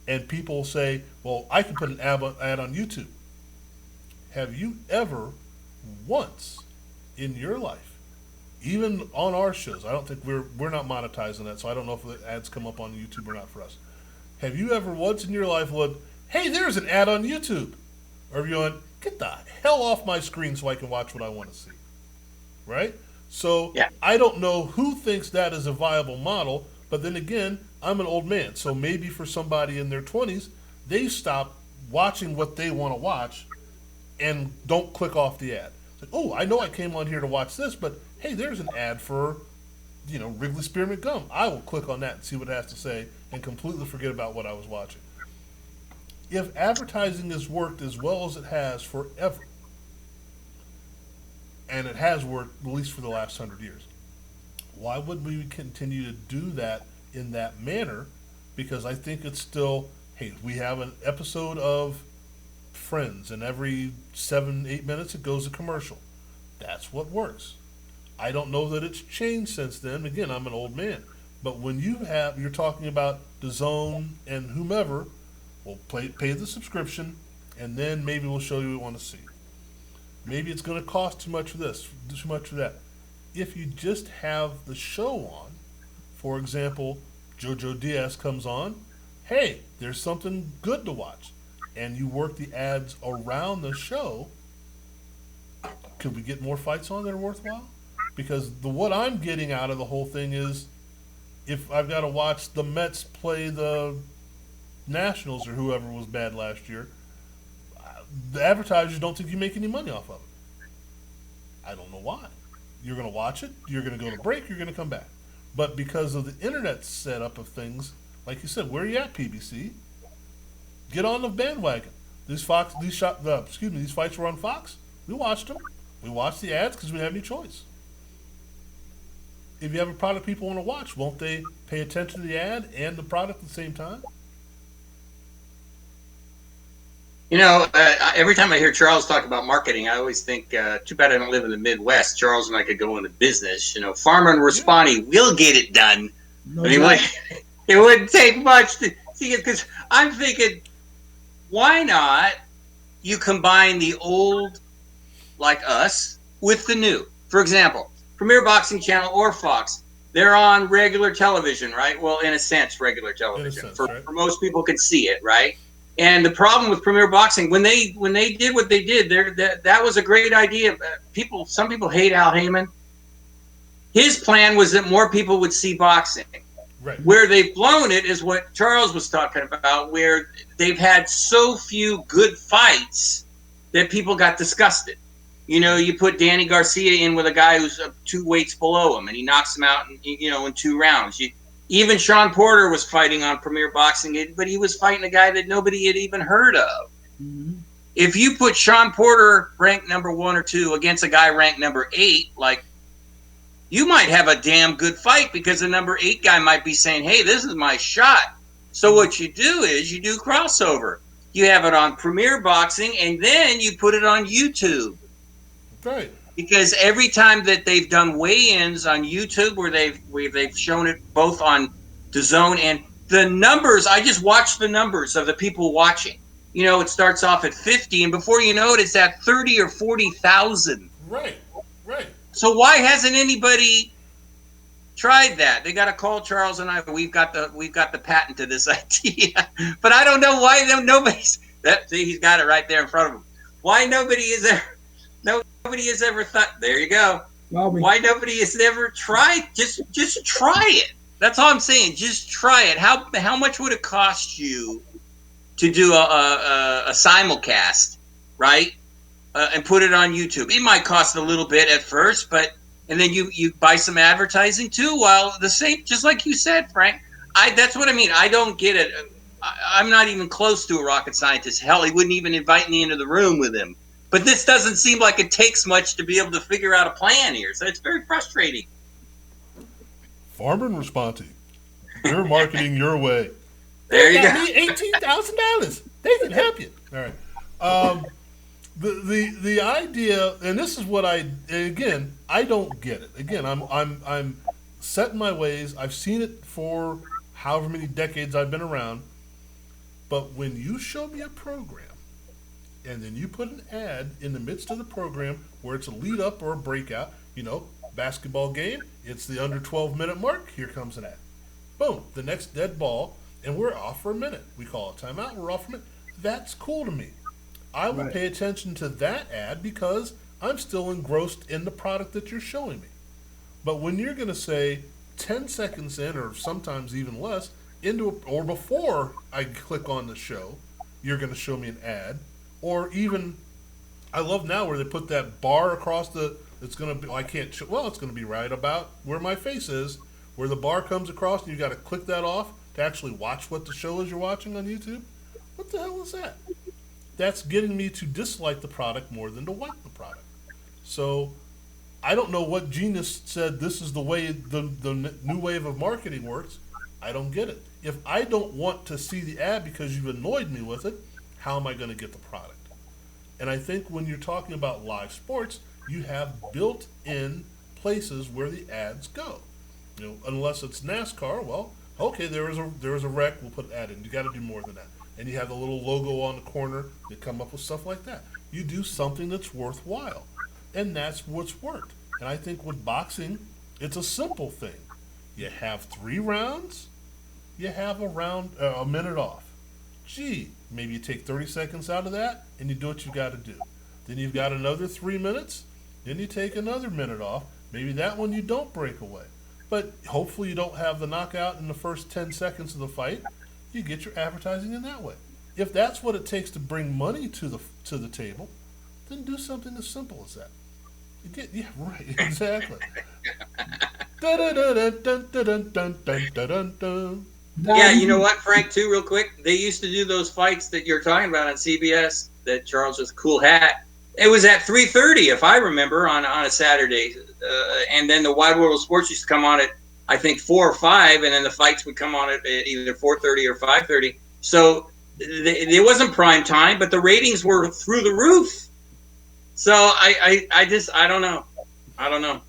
and people say, well, I can put an ad on YouTube. Have you ever once in your life, even on our shows, I don't think we're not monetizing that, so I don't know if the ads come up on YouTube or not for us. Have you ever once in your life looked, hey, there's an ad on YouTube? Or have you went, get the hell off my screen so I can watch what I want to see? Right? So yeah. I don't know who thinks that is a viable model, but then again, I'm an old man, so maybe for somebody in their 20s, they stop watching what they want to watch and don't click off the ad. It's like, oh, I know I came on here to watch this, but hey, there's an ad for, Wrigley Spearmint Gum. I will click on that and see what it has to say and completely forget about what I was watching. If advertising has worked as well as it has forever, and it has worked at least for the last 100 years, why would we continue to do that in that manner? Because I think it's still, hey, we have an episode of Friends, and every 7-8 minutes it goes to commercial. That's what works. I don't know that it's changed since then. Again, I'm an old man. But when you're talking about DAZN and whomever, we'll pay the subscription, and then maybe we'll show you what we want to see. Maybe it's going to cost too much for this, too much for that. If you just have the show on, for example, JoJo Diaz comes on, hey, there's something good to watch, and you work the ads around the show, could we get more fights on that are worthwhile? Because what I'm getting out of the whole thing is, if I've got to watch the Mets play the Nationals or whoever was bad last year, the advertisers don't think you make any money off of it. I don't know why. You're going to watch it, you're going to go to break, you're going to come back. But because of the internet setup of things, like you said, where are you at, PBC? Get on the bandwagon. These fights were on Fox. We watched them. We watched the ads because we didn't have any choice. If you have a product people want to watch, won't they pay attention to the ad and the product at the same time? Every time I hear Charles talk about marketing, I always think, too bad I don't live in the Midwest. Charles and I could go into business. Farmer and Raspani will get it done. No, it wouldn't take much to see it, because I'm thinking, why not you combine the old, like us, with the new? For example, Premier Boxing Channel or Fox, they're on regular television, right? Well, in a sense, regular television. sense, for, right? for most people can see it, right? And the problem with Premier Boxing, when they did what they did, that was a great idea. Some people hate Al Heyman. His plan was that more people would see boxing. Right. Where they've blown it is what Charles was talking about, where they've had so few good fights that people got disgusted. You know, you put Danny Garcia in with a guy who's 2 weights below him, and he knocks him out in 2 rounds. Even Sean Porter was fighting on Premier Boxing, but he was fighting a guy that nobody had even heard of. Mm-hmm. If you put Sean Porter ranked number 1 or 2 against a guy ranked number 8, like, you might have a damn good fight because the number 8 guy might be saying, hey, this is my shot. So what you do is you do crossover. You have it on Premier Boxing, and then you put it on YouTube. Right. Because every time that they've done weigh-ins on YouTube where they've shown it both on DAZN and the numbers, I just watched the numbers of the people watching. You know, it starts off at 50, and before you know it, it's at 30 or 40,000. Right. Right. So why hasn't anybody tried that? They got to call Charles and I. We've got the patent to this idea, but I don't know why nobody's. See, he's got it right there in front of him. Why nobody has ever thought? There you go. Why nobody has ever tried? Just try it. That's all I'm saying. Just try it. How much would it cost you to do a simulcast, right? And put it on YouTube. It might cost a little bit at first, and then you buy some advertising too. While the same, just like you said, Frank. That's what I mean. I don't get it. I'm not even close to a rocket scientist. Hell, he wouldn't even invite me into the room with him. But this doesn't seem like it takes much to be able to figure out a plan here. So it's very frustrating. Farmer and Responti. You're marketing your way. There you go. Me $18,000. They can help you. All right. The idea, and this is what I don't get it. Again, I'm set in my ways. I've seen it for however many decades I've been around. But when you show me a program and then you put an ad in the midst of the program where it's a lead up or a breakout, basketball game, it's the under 12-minute mark, here comes an ad. Boom, the next dead ball, and we're off for a minute. We call a timeout, we're off for a minute. That's cool to me. I will pay attention to that ad because I'm still engrossed in the product that you're showing me. But when you're going to say 10 seconds in, or sometimes even less, or before I click on the show, you're going to show me an ad, or even, I love now where they put that bar across it's going to be, it's going to be right about where my face is, where the bar comes across, and you got to click that off to actually watch what the show is you're watching on YouTube. What the hell is that? That's getting me to dislike the product more than to like the product. So I don't know what genius said this is the way the new wave of marketing works. I don't get it. If I don't want to see the ad because you've annoyed me with it, how am I going to get the product? And I think when you're talking about live sports, you have built-in places where the ads go. Unless it's NASCAR, well, okay, there is a wreck, we'll put an ad in. You got to do more than that. And you have the little logo on the corner. They come up with stuff like that. You do something that's worthwhile, and that's what's worked. And I think with boxing, it's a simple thing. You have 3 rounds. You have a minute off. Gee, maybe you take 30 seconds out of that, and you do what you got to do. Then you've got another 3 minutes. Then you take another minute off. Maybe that one you don't break away. But hopefully you don't have the knockout in the first 10 seconds of the fight. You get your advertising in that way. If that's what it takes to bring money to the table, then do something as simple as that. Yeah, right, exactly. Yeah, you know what, Frank, too, real quick? They used to do those fights that you're talking about on CBS, that Charles with cool hat. It was at 3:30, if I remember, on a Saturday. And then the Wide World of Sports used to come on at, I think, 4 or 5, and then the fights would come on at either 4:30 or 5:30. So it wasn't prime time, but the ratings were through the roof. So I don't know.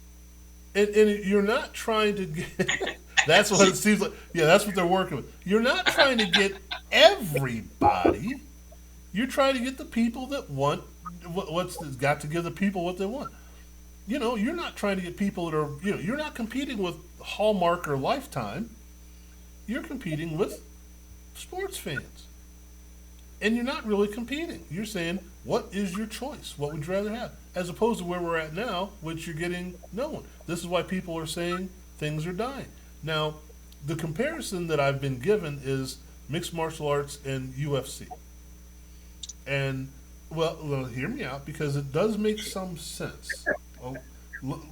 And you're not trying to get. That's what it seems like. Yeah, that's what they're working with. You're not trying to get everybody. You're trying to get the people that want what's got to give the people what they want. You're not trying to get people that are. You're not competing with Hallmark or Lifetime, you're competing with sports fans. And you're not really competing. You're saying, what is your choice? What would you rather have? As opposed to where we're at now, which you're getting no one. This is why people are saying things are dying. Now, the comparison that I've been given is mixed martial arts and UFC. And, well, hear me out because it does make some sense. Oh,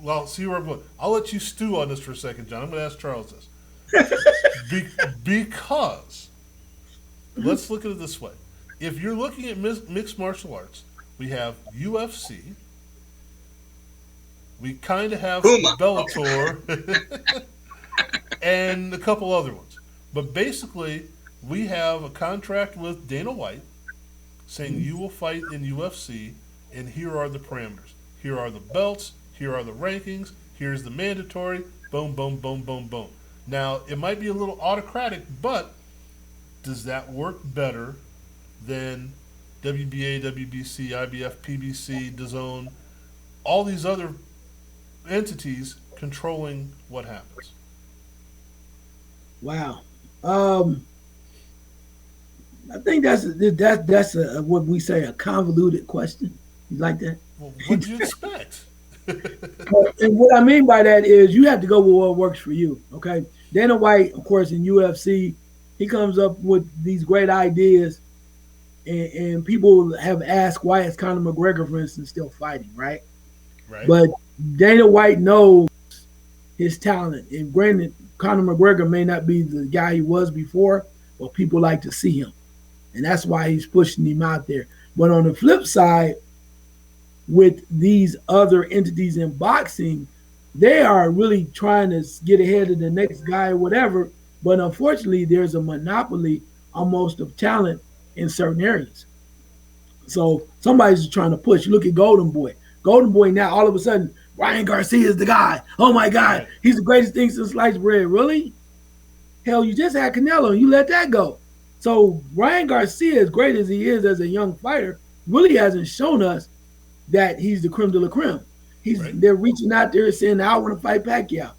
well, see where I'm going. I'll let you stew on this for a second, John. I'm going to ask Charles this. Because, let's look at it this way. If you're looking at mixed martial arts, we have UFC. We kind of have Puma. Bellator and a couple other ones. But basically, we have a contract with Dana White saying you will fight in UFC, and here are the parameters. Here are the belts. Here are the rankings. Here's the mandatory. Boom, boom, boom, boom, boom. Now, it might be a little autocratic, but does that work better than WBA, WBC, IBF, PBC, DAZN, all these other entities controlling what happens? Wow. I think that's a, what we say, a convoluted question. You like that? Well, what do you expect? And what I mean by that is you have to go with what works for you. Okay. Dana White, of course, in UFC, he comes up with these great ideas, and people have asked why is Conor McGregor, for instance, still fighting, right? Right. But Dana White knows his talent, and granted, Conor McGregor may not be the guy he was before, but people like to see him, and that's why he's pushing him out there. But on the flip side, with these other entities in boxing, they are really trying to get ahead of the next guy or whatever. But unfortunately, there's a monopoly almost of talent in certain areas. So somebody's trying to push. You look at Golden Boy. Golden Boy now, all of a sudden, Ryan Garcia is the guy. Oh my God, he's the greatest thing since sliced bread. Really? Hell, you just had Canelo and you let that go. So Ryan Garcia, as great as he is as a young fighter, really hasn't shown us that he's the creme de la creme. They're reaching out there saying, I want to fight Pacquiao.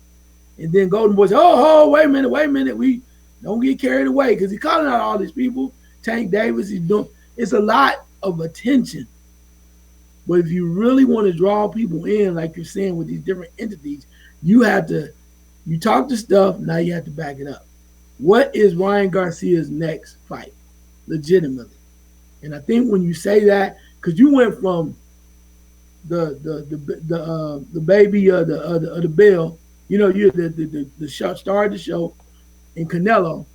And then Golden Boy said, oh, wait a minute. We don't get carried away, because he's calling out all these people. Tank Davis, it's a lot of attention. But if you really want to draw people in, like you're saying with these different entities, you talk to stuff, now you have to back it up. What is Ryan Garcia's next fight? Legitimately. And I think when you say that, because you went from the baby of the bell, you're the star of the show in Canelo.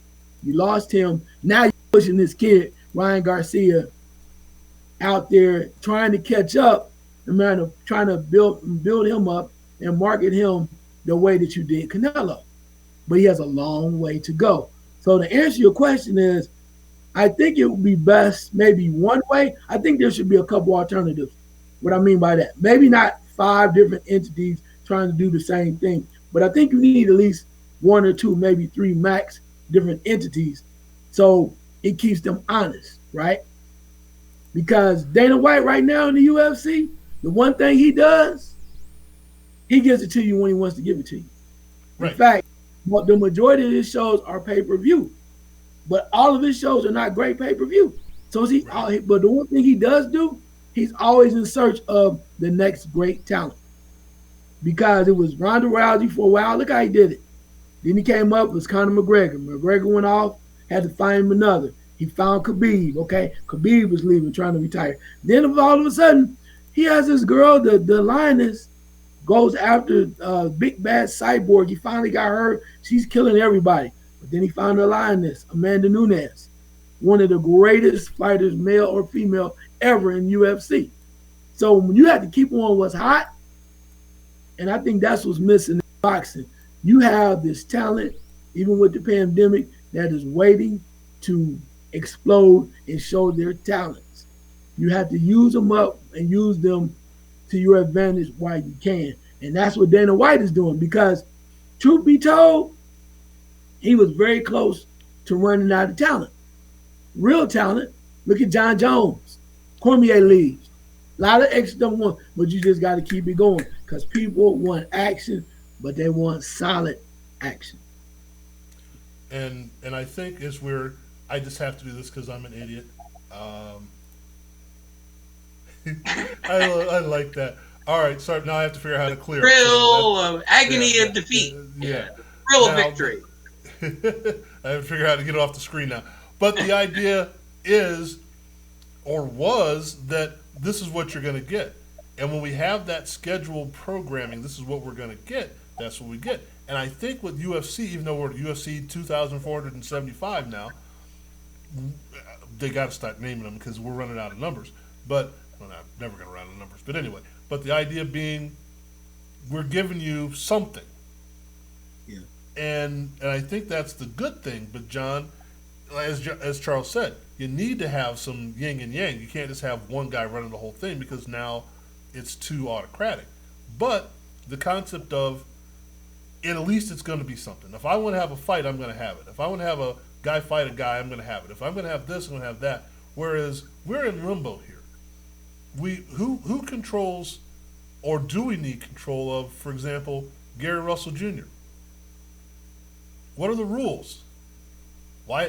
You lost him. Now you're pushing this kid, Ryan Garcia, out there trying to catch up, and trying to build him up and market him the way that you did Canelo. But he has a long way to go. So to answer your question is, I think it would be best maybe one way. I think there should be a couple alternatives. What I mean by that, maybe not 5 different entities trying to do the same thing, but I think you need at least 1 or 2, maybe 3 max different entities, so it keeps them honest, right? Because Dana White right now in the UFC, the one thing he does, he gives it to you when he wants to give it to you. Right. In fact, the majority of his shows are pay-per-view, but all of his shows are not great pay-per-view. So but the one thing he does do, he's always in search of the next great talent. Because it was Ronda Rousey for a while. Look how he did it. Then he came up with Conor McGregor. McGregor went off, had to find him another. He found Khabib. Okay, Khabib was leaving, trying to retire. Then all of a sudden, he has this girl, the lioness, goes after big bad Cyborg. He finally got her. She's killing everybody. But then he found the lioness, Amanda Nunes, one of the greatest fighters, male or female, ever in UFC. So when you have to keep on what's hot, and I think that's what's missing in boxing. You have this talent, even with the pandemic, that is waiting to explode and show their talents. You have to use them up and use them to your advantage while you can. And that's what Dana White is doing, because truth be told, he was very close to running out of talent. Real talent. Look at John Jones. Cormier leaves. A lot of extra one, but you just got to keep it going, because people want action, but they want solid action. And I think is where I just have to do this because I'm an idiot. I like that. All right, so now I have to figure out how to clear it. Thrill of agony of defeat. Yeah. The thrill of Now, victory. I have to figure out how to get it off the screen now. But the idea is, or was, that this is what you're going to get. And when we have that scheduled programming, this is what we're going to get. That's what we get. And I think with UFC, even though we're at UFC 2,475 now, they got to start naming them because we're running out of numbers. But, well, I'm never going to run out of numbers. But anyway, but the idea being, we're giving you something. Yeah. And I think that's the good thing. But John, as Charles said, you need to have some yin and yang. You can't just have one guy running the whole thing because now it's too autocratic. But the concept of, at least it's going to be something. If I want to have a fight, I'm going to have it. If I want to have a guy fight a guy, I'm going to have it. If I'm going to have this, I'm going to have that. Whereas we're in limbo here. Who controls, or do we need control of, for example, Gary Russell Jr.? What are the rules? Why?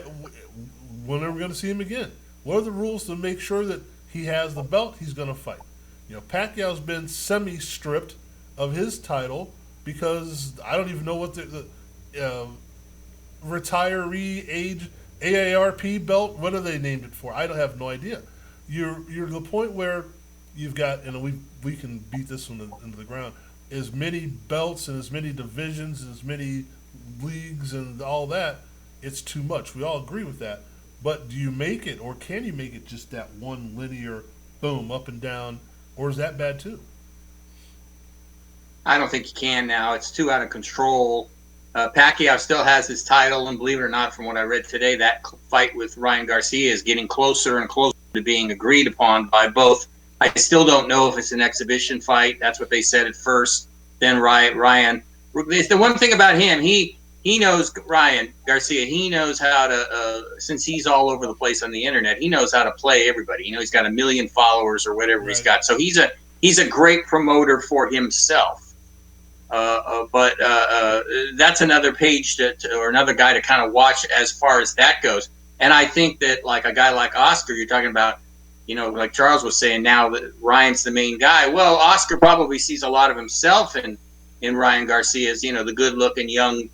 When are we going to see him again? What are the rules to make sure that he has the belt he's going to fight? You know, Pacquiao's been semi-stripped of his title because I don't even know what the retiree age AARP belt. What are they named it for? I don't have no idea. You're to the point where you've got, and we can beat this one into the ground, as many belts and as many divisions and as many leagues and all that. It's too much. We all agree with that. But do you make it, or can you make it just that one linear boom up and down, or is that bad too? I don't think you can now. It's too out of control. Pacquiao still has his title, and believe it or not, from what I read today, that fight with Ryan Garcia is getting closer and closer to being agreed upon by both. I still don't know if it's an exhibition fight. That's what they said at first. Then Ryan. The one thing about him, he knows, Ryan Garcia, he knows how to, since he's all over the place on the internet, he knows how to play everybody. You know, he's got 1 million followers or whatever he's got. So he's a great promoter for himself. But that's another page or another guy to kind of watch as far as that goes. And I think that like a guy like Oscar, you're talking about, you know, like Charles was saying, now that Ryan's the main guy. Well, Oscar probably sees a lot of himself in Ryan Garcia's, you know, the good-looking young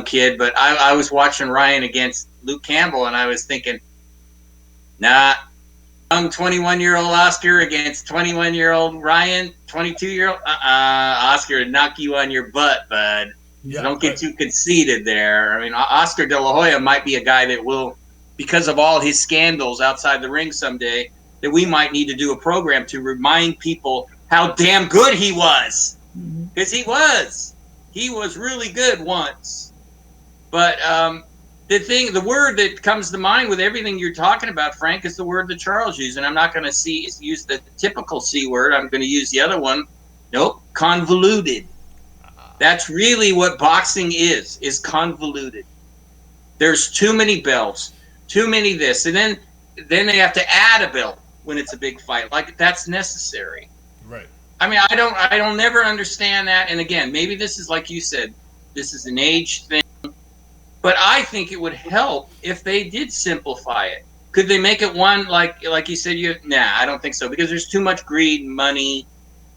kid. But I was watching Ryan against Luke Campbell, and I was thinking, nah, young 21-year-old Oscar against 21-year-old Ryan, 22-year-old. Oscar would knock you on your butt, bud. Yeah, so don't get too conceited there. I mean, Oscar De La Hoya might be a guy that will, because of all his scandals outside the ring someday, that we might need to do a program to remind people how damn good he was. Because he was really good once. But the word that comes to mind with everything you're talking about, Frank, is the word that Charles used. And I'm not going to use the typical C word. I'm going to use the other one. Nope, convoluted. That's really what boxing is convoluted. There's too many belts, too many this. And then they have to add a belt when it's a big fight. Like, that's necessary. Right. I mean, I don't never understand that. And again, maybe this is like you said, this is an age thing. But I think it would help if they did simplify it. Could they make it one like you said? Nah, I don't think so, because there's too much greed, and money,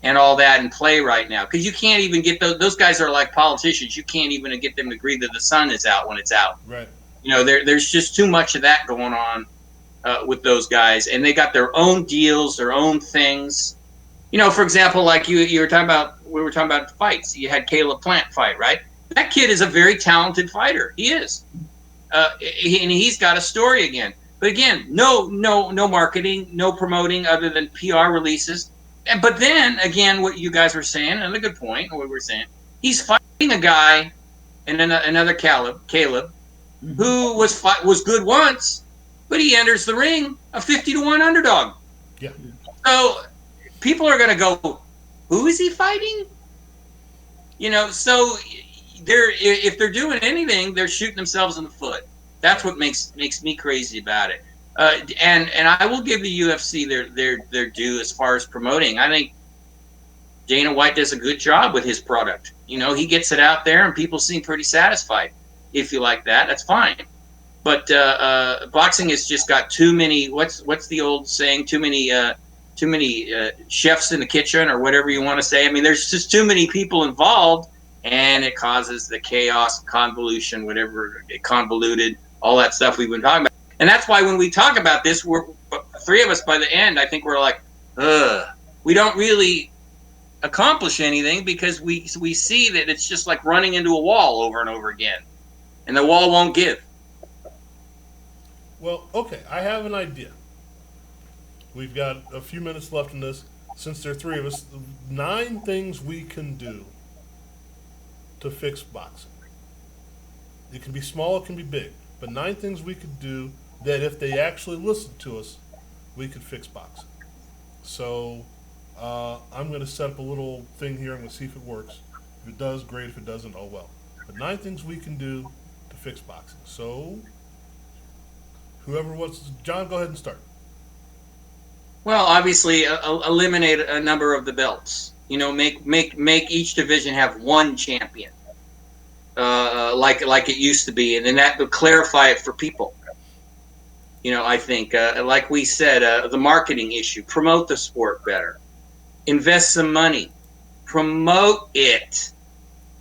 and all that in play right now. Because you can't even get those guys are like politicians. You can't even get them to agree that the sun is out when it's out. Right. You know, there's just too much of that going on with those guys, and they got their own deals, their own things. You know, for example, like you were talking about, we were talking about fights. You had Caleb Plant fight, right? That kid is a very talented fighter. He is, and he's got a story again. But again, no marketing, no promoting other than PR releases. But then again, what you guys were saying, another good point. What we were saying, he's fighting a guy, and another Caleb, who was good once, but he enters the ring a 50-1 underdog. Yeah. So people are going to go, who is he fighting? You know, so if they're doing anything, they're shooting themselves in the foot. That's what makes me crazy about it. And I will give the UFC their due as far as promoting. I think Dana White does a good job with his product. You know, he gets it out there and people seem pretty satisfied. If you like that, that's fine. But boxing has just got too many. What's the old saying? Too many chefs in the kitchen, or whatever you want to say. I mean, there's just too many people involved, and it causes the chaos, convolution, whatever, convoluted, all that stuff we've been talking about. And that's why when we talk about this, we're three of us by the end. I think we're like, we don't really accomplish anything because we see that it's just like running into a wall over and over again, and the wall won't give. Well, okay, I have an idea. We've got a few minutes left in this. Since there are three of us, 9 things we can do to fix boxing. It can be small, it can be big, but 9 things we could do that if they actually listened to us, we could fix boxing. So I'm going to set up a little thing here. I'm going to see if it works. If it does, great. If it doesn't, oh well. But 9 things we can do to fix boxing. So whoever wants, John, go ahead and start. Well, obviously, eliminate a number of the belts. You know, make each division have one champion, like it used to be, and then that would clarify it for people. You know, I think, like we said, the marketing issue, promote the sport better, invest some money, promote it,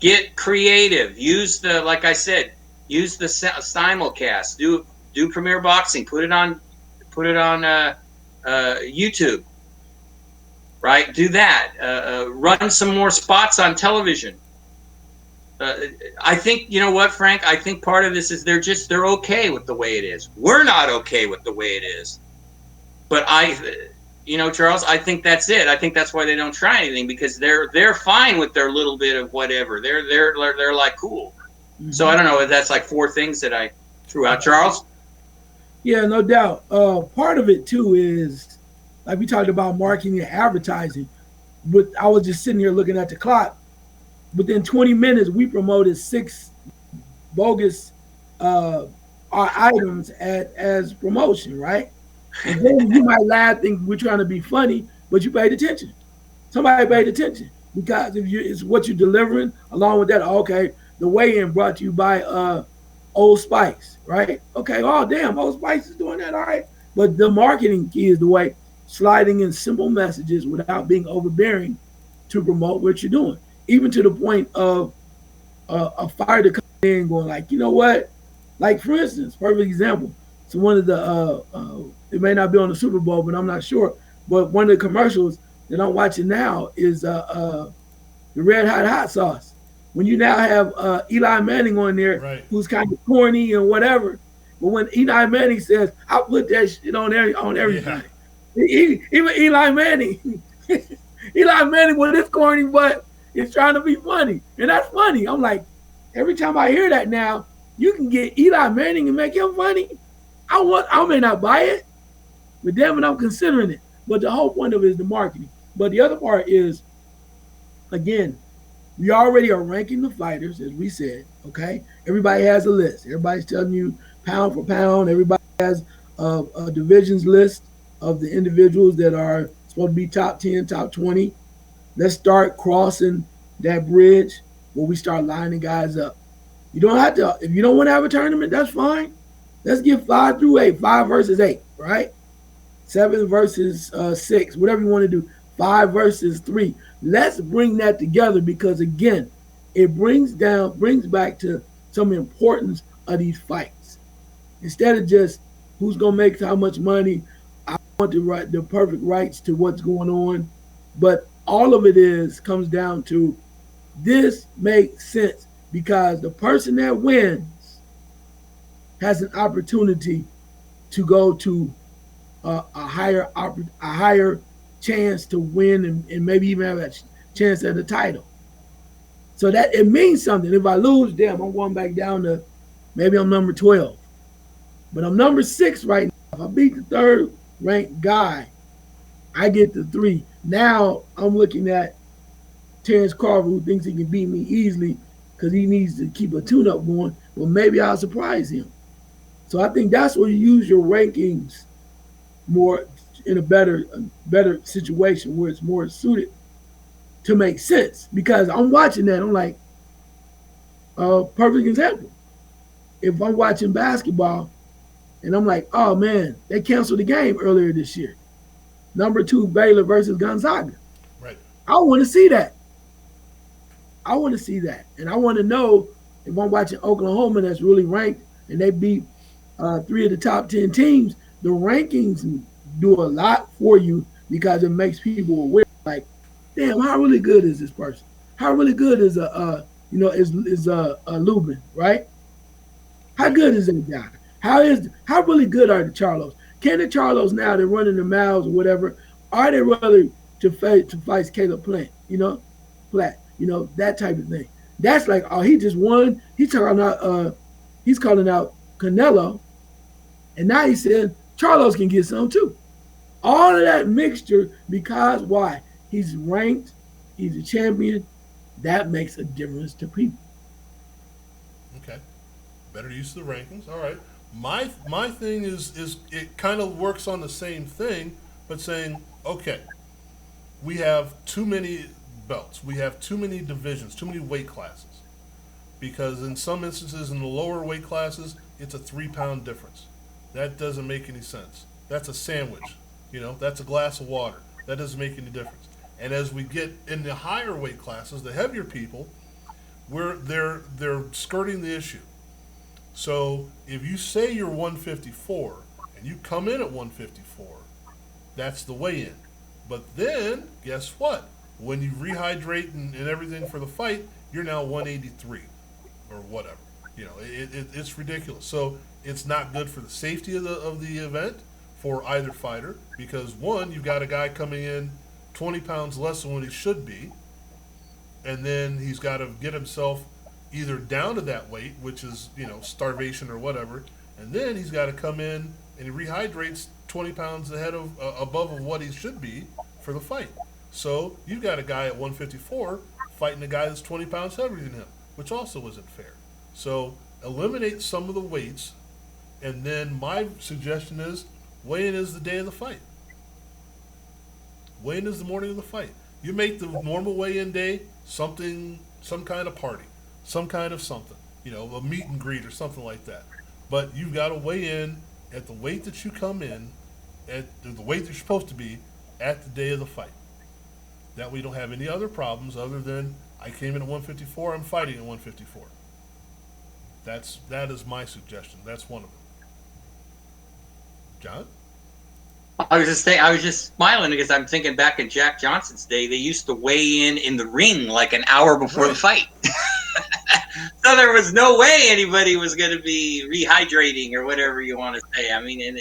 get creative, use the, like I said, use the simulcast, do Premier Boxing, put it on YouTube, right? Do that. Run some more spots on television. I think, you know what, Frank? I think part of this is they're okay with the way it is. We're not okay with the way it is. But Charles, I think that's it. I think that's why they don't try anything, because they're fine with their little bit of whatever. They're like cool. Mm-hmm. So I don't know if that's like 4 things that I threw out, Charles. Yeah, no doubt. Part of it too is, like we talked about, marketing and advertising. But I was just sitting here looking at the clock. Within 20 minutes, we promoted 6 bogus items as promotion, right? And then you might laugh, think we're trying to be funny, but you paid attention. Somebody paid attention, because it's what you're delivering. Along with that, okay, the weigh-in brought to you by Old Spice, right? Okay, oh damn, Old Spice is doing that, all right. But the marketing key is the way, sliding in simple messages without being overbearing to promote what you're doing. Even to the point of a fighter coming in going like, you know what? Like, for instance, perfect example. So one of the, it may not be on the Super Bowl, but I'm not sure. But one of the commercials that I'm watching now is the Red Hot sauce. When you now have Eli Manning on there, right, who's kind of corny and whatever. But when Eli Manning says, I'll put that shit on everything. Yeah. Even Eli Manning, Eli Manning with his corny butt is trying to be funny. And that's funny. I'm like, every time I hear that now, you can get Eli Manning and make him funny. I may not buy it, but damn it, I'm considering it. But the whole point of it is the marketing. But the other part is, again, we already are ranking the fighters, as we said, okay? Everybody has a list. Everybody's telling you pound for pound. Everybody has a divisions list of the individuals that are supposed to be top 10, top 20. Let's start crossing that bridge where we start lining guys up. You don't have to, if you don't want to have a tournament, that's fine. Let's get 5 through 8, 5 versus 8, right? 7 versus 6, whatever you want to do. 5 versus 3. Let's bring that together, because again, it brings back to some importance of these fights. Instead of just who's gonna make how much money, I want the perfect rights to what's going on. But all of it comes down to, this makes sense, because the person that wins has an opportunity to go to a higher chance to win, and maybe even have a chance at the title. So that it means something. If I lose, damn, I'm going back down to, maybe I'm number 12. But I'm number 6 right now. If I beat the 3rd ranked guy, I get the 3. Now I'm looking at Terrence Carver, who thinks he can beat me easily because he needs to keep a tune-up going. Well, maybe I'll surprise him. So I think that's where you use your rankings more in a better situation, where it's more suited to make sense because I'm watching that. I'm like, perfect example. If I'm watching basketball and I'm like, oh man, they canceled the game earlier this year. Number 2 Baylor versus Gonzaga. Right. I want to see that. I want to see that, and I want to know if I'm watching Oklahoma that's really ranked and they beat 3 of the top 10 teams. The rankings do a lot for you because it makes people aware. Like, damn, how really good is this person? How really good is Lubin, right? How good is that guy? How really good are the Charlos? Can the Charlos now they're running the miles or whatever? Are they really to fight Caleb Plant? Platt. That type of thing. That's like, oh, he just won. He's calling out Canelo, and now he said Charlos can get some too. All of that mixture because why? He's ranked, he's a champion. That makes a difference to people. Okay. Better use of the rankings. All right. My thing is it kind of works on the same thing, but saying, okay, we have too many belts. We have too many divisions, too many weight classes. Because in some instances in the lower weight classes, it's a 3-pound difference. That doesn't make any sense. That's a sandwich. That's a glass of water. That doesn't make any difference. And as we get in the higher weight classes, the heavier people, they're skirting the issue. So if you say you're 154 and you come in at 154, that's the weigh-in. But then, guess what? When you rehydrate and everything for the fight, you're now 183 or whatever. It's ridiculous. So it's not good for the safety of the event for either fighter because, one, you've got a guy coming in 20 pounds less than what he should be, and then he's got to get himself either down to that weight, which is, starvation or whatever, and then he's got to come in and he rehydrates 20 pounds above of what he should be for the fight. So you've got a guy at 154 fighting a guy that's 20 pounds heavier than him, which also isn't fair. So eliminate some of the weights, and then my suggestion is weigh-in is the day of the fight. Weigh-in is the morning of the fight. You make the normal weigh-in day some kind of party, some kind of something, a meet and greet or something like that. But you've got to weigh in at the weight that you come in, at the weight that you're supposed to be at the day of the fight. That we don't have any other problems other than I came in at 154, I'm fighting at 154. That is my suggestion. That's one of them. John? I was just smiling because I'm thinking back in Jack Johnson's day, they used to weigh in the ring like an hour before the fight. So there was no way anybody was going to be rehydrating or whatever you want to say. I mean,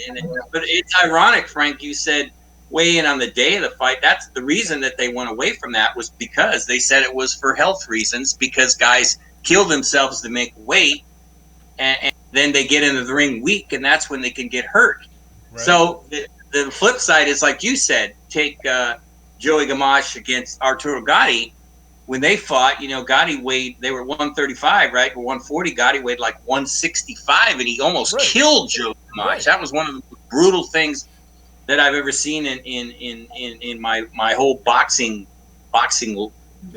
but it's ironic, Frank, you said weigh in on the day of the fight. That's the reason that they went away from that was because they said it was for health reasons because guys kill themselves to make weight and then they get into the ring weak and that's when they can get hurt. Right. So the flip side is like you said, take Joey Gamache against Arturo Gatti. When they fought, Gotti weighed, they were 135, right? Or 140. Gotti weighed like 165, and he almost killed Joe Gamache. Right. That was one of the brutal things that I've ever seen in my whole boxing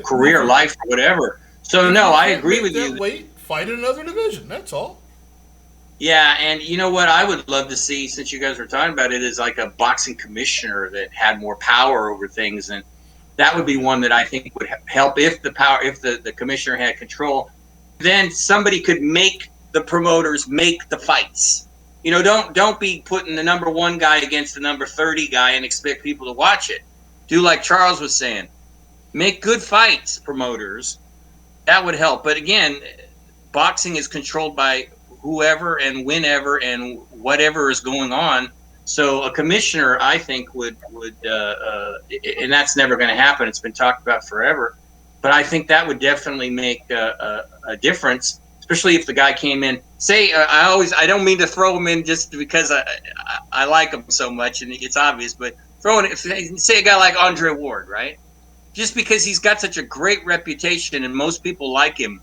career, life, or whatever. So, no, I agree with you. Fight in another division. That's all. Yeah, and you know what I would love to see, since you guys were talking about it, is like a boxing commissioner that had more power over things, and that would be one that I think would help if the commissioner had control. Then somebody could make the promoters make the fights. Don't be putting the number 1 guy against the number 30 guy and expect people to watch it. Do like Charles was saying, make good fights, promoters. That would help. But again, boxing is controlled by whoever and whenever and whatever is going on. So a commissioner, I think, would and that's never going to happen. It's been talked about forever. But I think that would definitely make a difference, especially if the guy came in. Say, I don't mean to throw him in just because I like him so much, and it's obvious, but say a guy like Andre Ward, right? Just because he's got such a great reputation and most people like him,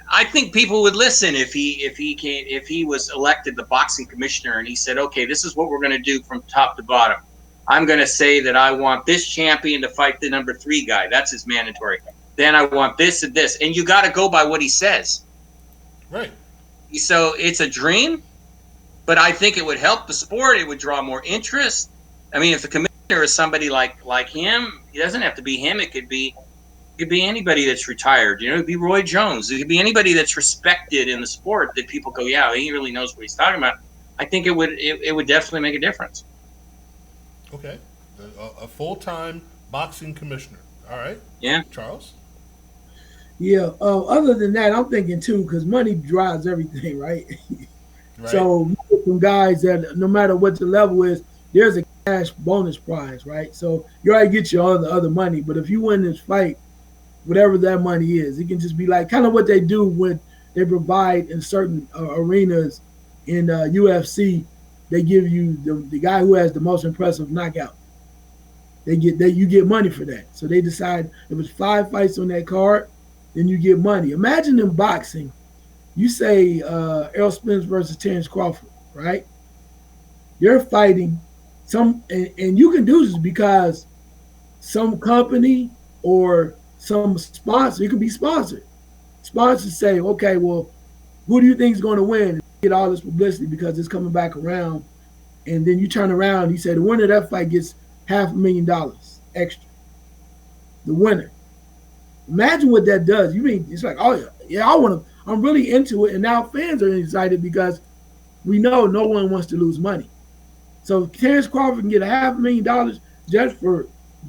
I think people would listen if he was elected the boxing commissioner and he said, okay, this is what we're going to do from top to bottom. I'm going to say that I want this champion to fight the number 3 guy. That's his mandatory. Then I want this and this. And you got to go by what he says. Right. So it's a dream, but I think it would help the sport. It would draw more interest. I mean, if the commissioner is somebody like him, it doesn't have to be him. It could be anybody that's retired. You know, it could be Roy Jones. It could be anybody that's respected in the sport that people go, yeah, he really knows what he's talking about. I think it would definitely make a difference. Okay. A full-time boxing commissioner. All right. Yeah. Charles? Yeah. Other than that, I'm thinking too, because money drives everything, right? Right. So you get some guys that no matter what the level is, there's a cash bonus prize, right? So you already get your other money, but if you win this fight, whatever that money is, it can just be like kind of what they do when they provide in certain arenas in UFC. They give you the guy who has the most impressive knockout. You get money for that. So they decide if it's 5 fights on that card, then you get money. Imagine in boxing, you say Errol Spence versus Terrence Crawford, right? They're fighting and you can do this because some company or some sponsor, it could be sponsored. Sponsors say, okay, well, who do you think is going to win? Get all this publicity because it's coming back around. And then you turn around and you say the winner of that fight gets $500,000 extra. The winner. Imagine what that does. You mean it's like, oh yeah, I'm really into it. And now fans are excited because we know no one wants to lose money. So if Terrence Crawford can get $500,000 just for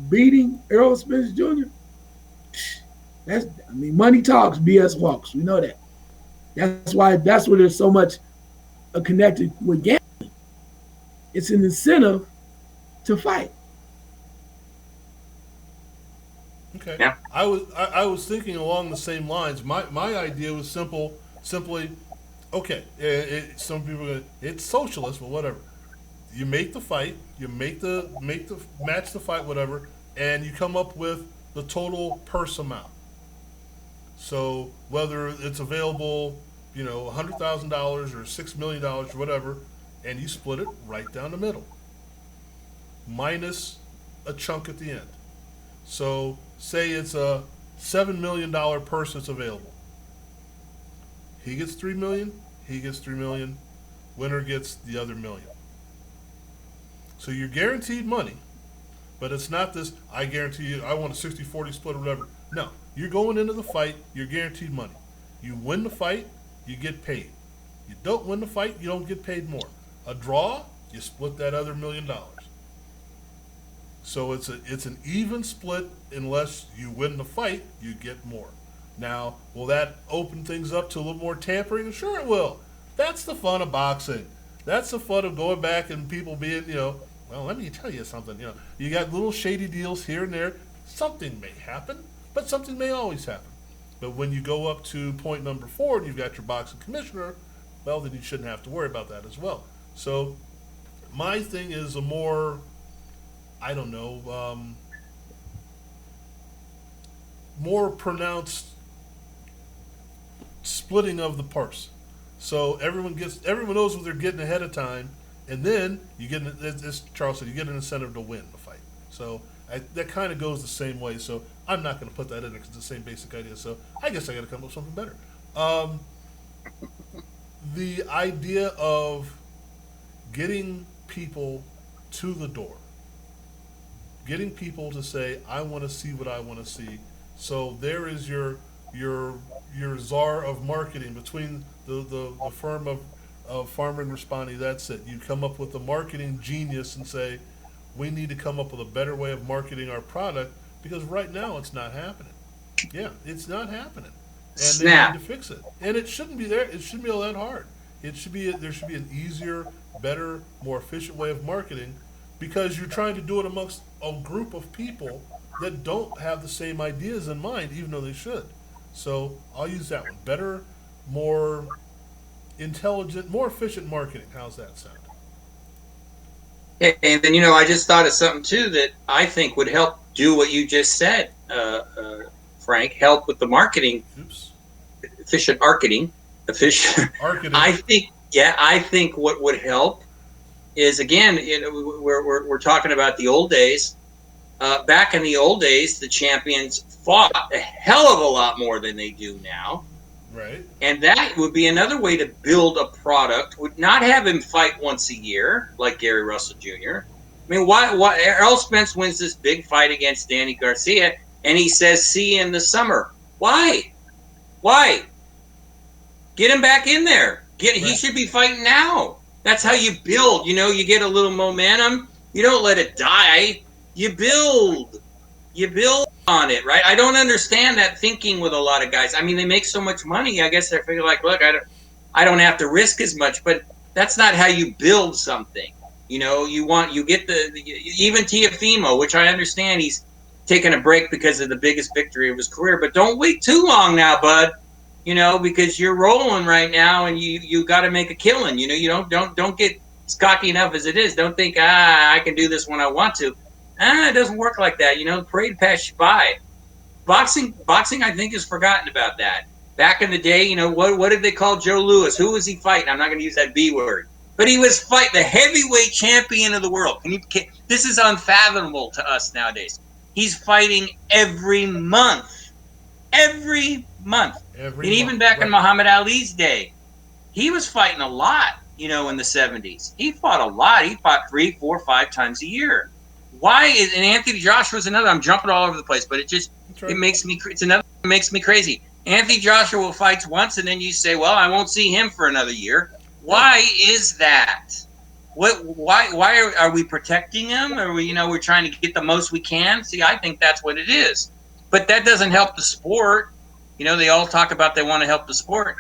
beating Errol Spence Jr. Money talks, BS walks. We know that. That's why there's so much connected with gambling. It's an incentive to fight. Okay. Yeah. I was thinking along the same lines. My idea was simply, okay. Some people it's socialist, but whatever. You make the fight, you make the match the fight, whatever, and you come up with the total purse amount. So whether it's available, $100,000 or $6 million or whatever, and you split it right down the middle, minus a chunk at the end. So say it's a $7 million purse that's available. He gets $3 million. He gets $3 million. Winner gets the other $1 million. So you're guaranteed money, but it's not this, I guarantee you, I want a 60-40 split or whatever. No, you're going into the fight, you're guaranteed money. You win the fight, you get paid. You don't win the fight, you don't get paid more. A draw, you split that other $1 million. So it's an even split unless you win the fight, you get more. Now, will that open things up to a little more tampering? Sure it will. That's the fun of boxing. That's the fun of going back and people being, well, let me tell you something. You got little shady deals here and there. Something may happen, but something may always happen. But when you go up to point number 4 and you've got your boxing commissioner, well, then you shouldn't have to worry about that as well. So my thing is a more, more pronounced splitting of the purse. So everyone knows what they're getting ahead of time, and then you get, as Charles said, you get an incentive to win the fight. So that kind of goes the same way. So I'm not going to put that in there because it's the same basic idea. So I guess I got to come up with something better. The idea of getting people to the door, getting people to say, I want to see what I want to see. So there is your czar of marketing between the firm of Farmer and Respondee. That's it. You come up with a marketing genius and say, we need to come up with a better way of marketing our product because right now it's not happening. Yeah, it's not happening. And Snap. They need to fix it. And it shouldn't be there. It shouldn't be all that hard. There should be an easier, better, more efficient way of marketing because you're trying to do it amongst a group of people that don't have the same ideas in mind, even though they should. So I'll use that one. Better, more intelligent, more efficient marketing. How's that sound? And then, I just thought of something, too, that I think would help do what you just said, Frank, help with the marketing. Oops. Efficient marketing. Efficient. Marketing. I think what would help is again, we're talking about the old days. Back in the old days, the champions fought a hell of a lot more than they do now. Right. And that would be another way to build a product. Would not have him fight once a year like Gary Russell Jr. I mean, why Errol Spence wins this big fight against Danny Garcia, and he says, "See you in the summer." Why? Get him back in there. He should be fighting now. That's how you build. You know, you get a little momentum. You don't let it die. You build on it, right? I don't understand that thinking with a lot of guys. I mean, they make so much money. I guess they figure like, look, I don't have to risk as much, but that's not how you build something. You know, you get even Teofimo, which I understand he's taking a break because of the biggest victory of his career, but don't wait too long now, bud. You know, because you're rolling right now, and you got to make a killing. You know, you don't get cocky enough as it is. Don't think I can do this when I want to. It doesn't work like that. You know, parade pass you by. Boxing, I think, has forgotten about that. Back in the day, you know, what did they call Joe Louis? Who was he fighting? I'm not going to use that B word, but he was fighting the heavyweight champion of the world. This is unfathomable to us nowadays. He's fighting every month. And even back in Muhammad Ali's day, he was fighting a lot, you know, in the 70s. He fought a lot. He fought 3, 4, 5 times a year. And Anthony Joshua's another, I'm jumping all over the place, but it makes me crazy. Anthony Joshua fights once, and then you say, well, I won't see him for another year. Why is that? Why are we protecting him? Or we're trying to get the most we can? See, I think that's what it is. But that doesn't help the sport. You know, they all talk about they want to help the sport.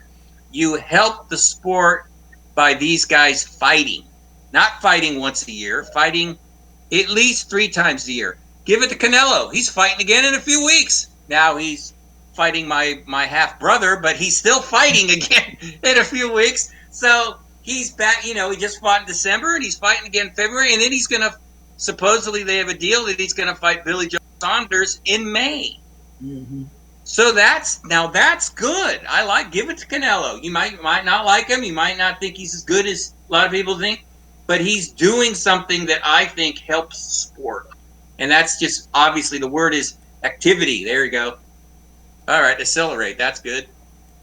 You help the sport by these guys fighting. Not fighting once a year, fighting at least 3 times a year. Give it to Canelo. He's fighting again in a few weeks. Now he's fighting my half-brother, but he's still fighting again in a few weeks. So he's back. You know, he just fought in December, and he's fighting again in February, and then he's going to, supposedly they have a deal that he's going to fight Billy Joe Saunders in May. Mm-hmm. So that's good. Give it to Canelo. You might not like him. You might not think he's as good as a lot of people think, but he's doing something that I think helps the sport. And that's just, obviously, the word is activity. There you go. All right, accelerate. That's good.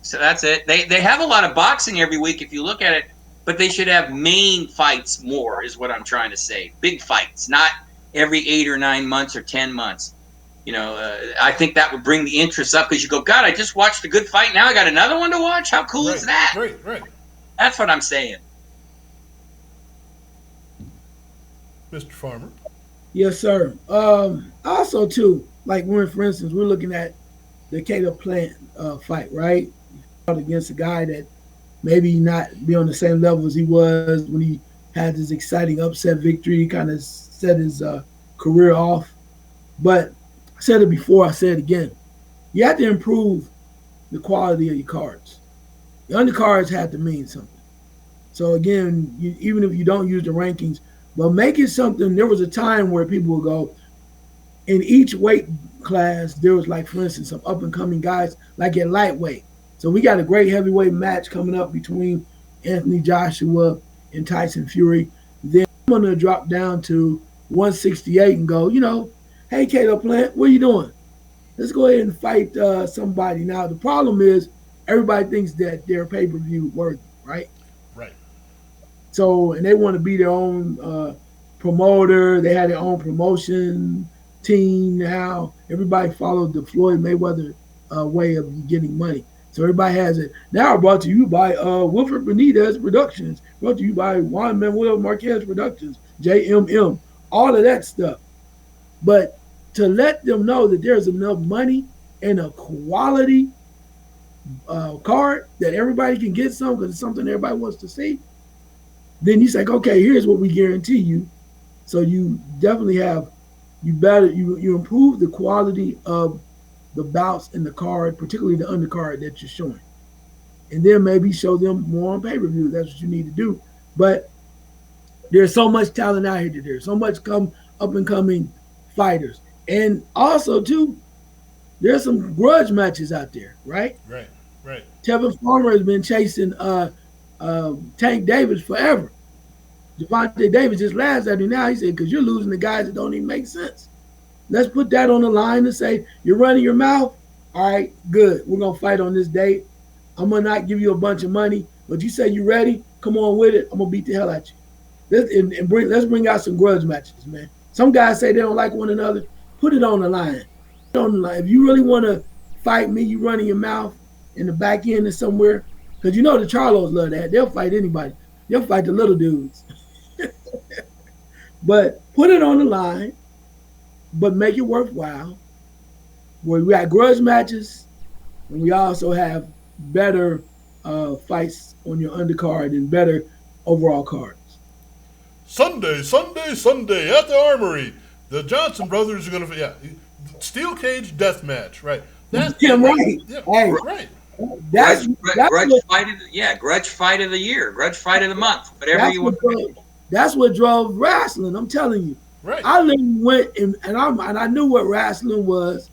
So that's it. They have a lot of boxing every week if you look at it, but they should have main fights more is what I'm trying to say. Big fights, not every 8 or 9 months or 10 months. You know, I think that would bring the interest up because you go, God, I just watched a good fight. Now I got another one to watch. How cool is that? Right. That's what I'm saying. Mr. Farmer. Yes, sir. Also, too, like for instance, we're looking at the Caleb Plant fight, right? He fought against a guy that maybe not be on the same level as he was when he had this exciting upset victory, kind of set his career off. But I said it before, I said it again. You have to improve the quality of your cards. The undercards have to mean something. So again, even if you don't use the rankings, but make it something. There was a time where people would go, in each weight class, there was, like, for instance, some up-and-coming guys, like at lightweight. So we got a great heavyweight match coming up between Anthony Joshua and Tyson Fury. Then I'm going to drop down to 168 and go, hey, Caleb Plant, what are you doing? Let's go ahead and fight somebody. Now, the problem is everybody thinks that they're pay-per-view worthy, right? Right. So, and they want to be their own promoter. They had their own promotion team now. Everybody followed the Floyd Mayweather way of getting money. So everybody has it. Now brought to you by Wilfred Benitez Productions. Brought to you by Juan Manuel Marquez Productions, JMM, all of that stuff. But to let them know that there's enough money and a quality card that everybody can get some because it's something everybody wants to see, then you say, okay, here's what we guarantee you. So you definitely you improve the quality of the bouts in the card, particularly the undercard that you're showing. And then maybe show them more on pay-per-view. That's what you need to do. But there's so much talent out here today. There's so much up-and-coming fighters. And also, too, there's some grudge matches out there, right? Right. Tevin Farmer has been chasing Tank Davis forever. Javante Davis just laughed at me now. He said, because you're losing the guys that don't even make sense. Let's put that on the line and say, you're running your mouth. All right, good. We're going to fight on this date. I'm going to not give you a bunch of money, but you say you're ready. Come on with it. I'm going to beat the hell out you. Let's bring out some grudge matches, man. Some guys say they don't like one another. Put it on the line. If you really want to fight me, you running your mouth in the back end or somewhere, because you know the Charlos love that. They'll fight anybody. They'll fight the little dudes. But put it on the line, but make it worthwhile. Where we got grudge matches, and we also have better fights on your undercard and better overall cards. Sunday at the Armory. The Johnson brothers are going to, steel cage death match, right? Right. Yeah, hey, right. Grudge fight of the year, grudge fight of the month, whatever you want. That's what drove wrestling. I'm telling you. Right. I literally went and I knew what wrestling was.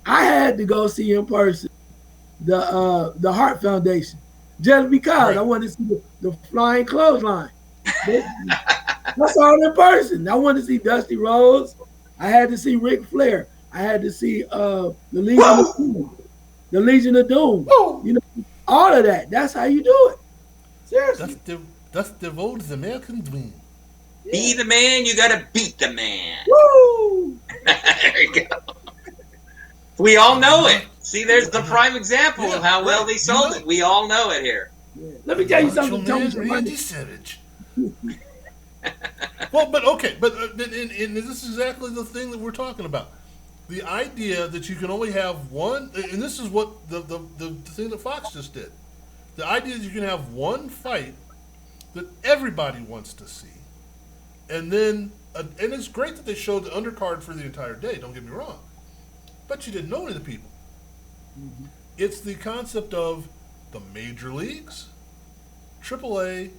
I had to go see in person the Hart Foundation just because I wanted to see the flying clothesline. I saw it in person. I wanted to see Dusty Rhodes. I had to see Ric Flair. I had to see the Legion of Doom. The Legion of Doom. Woo! You know, all of that. That's how you do it. Seriously. That's the old American dream. Yeah. Be the man, you gotta beat the man. Woo! There you go. We all know it. See, there's the prime example of how well they sold it. We all know it here. Yeah. Let me tell you something. Randy Savage. Well, but okay, but this is exactly the thing that we're talking about. The idea that you can only have one, and this is what the thing that Fox just did. The idea that you can have one fight that everybody wants to see, and then and it's great that they showed the undercard for the entire day. Don't get me wrong, but you didn't know any of the people. Mm-hmm. It's the concept of the major leagues, AAA,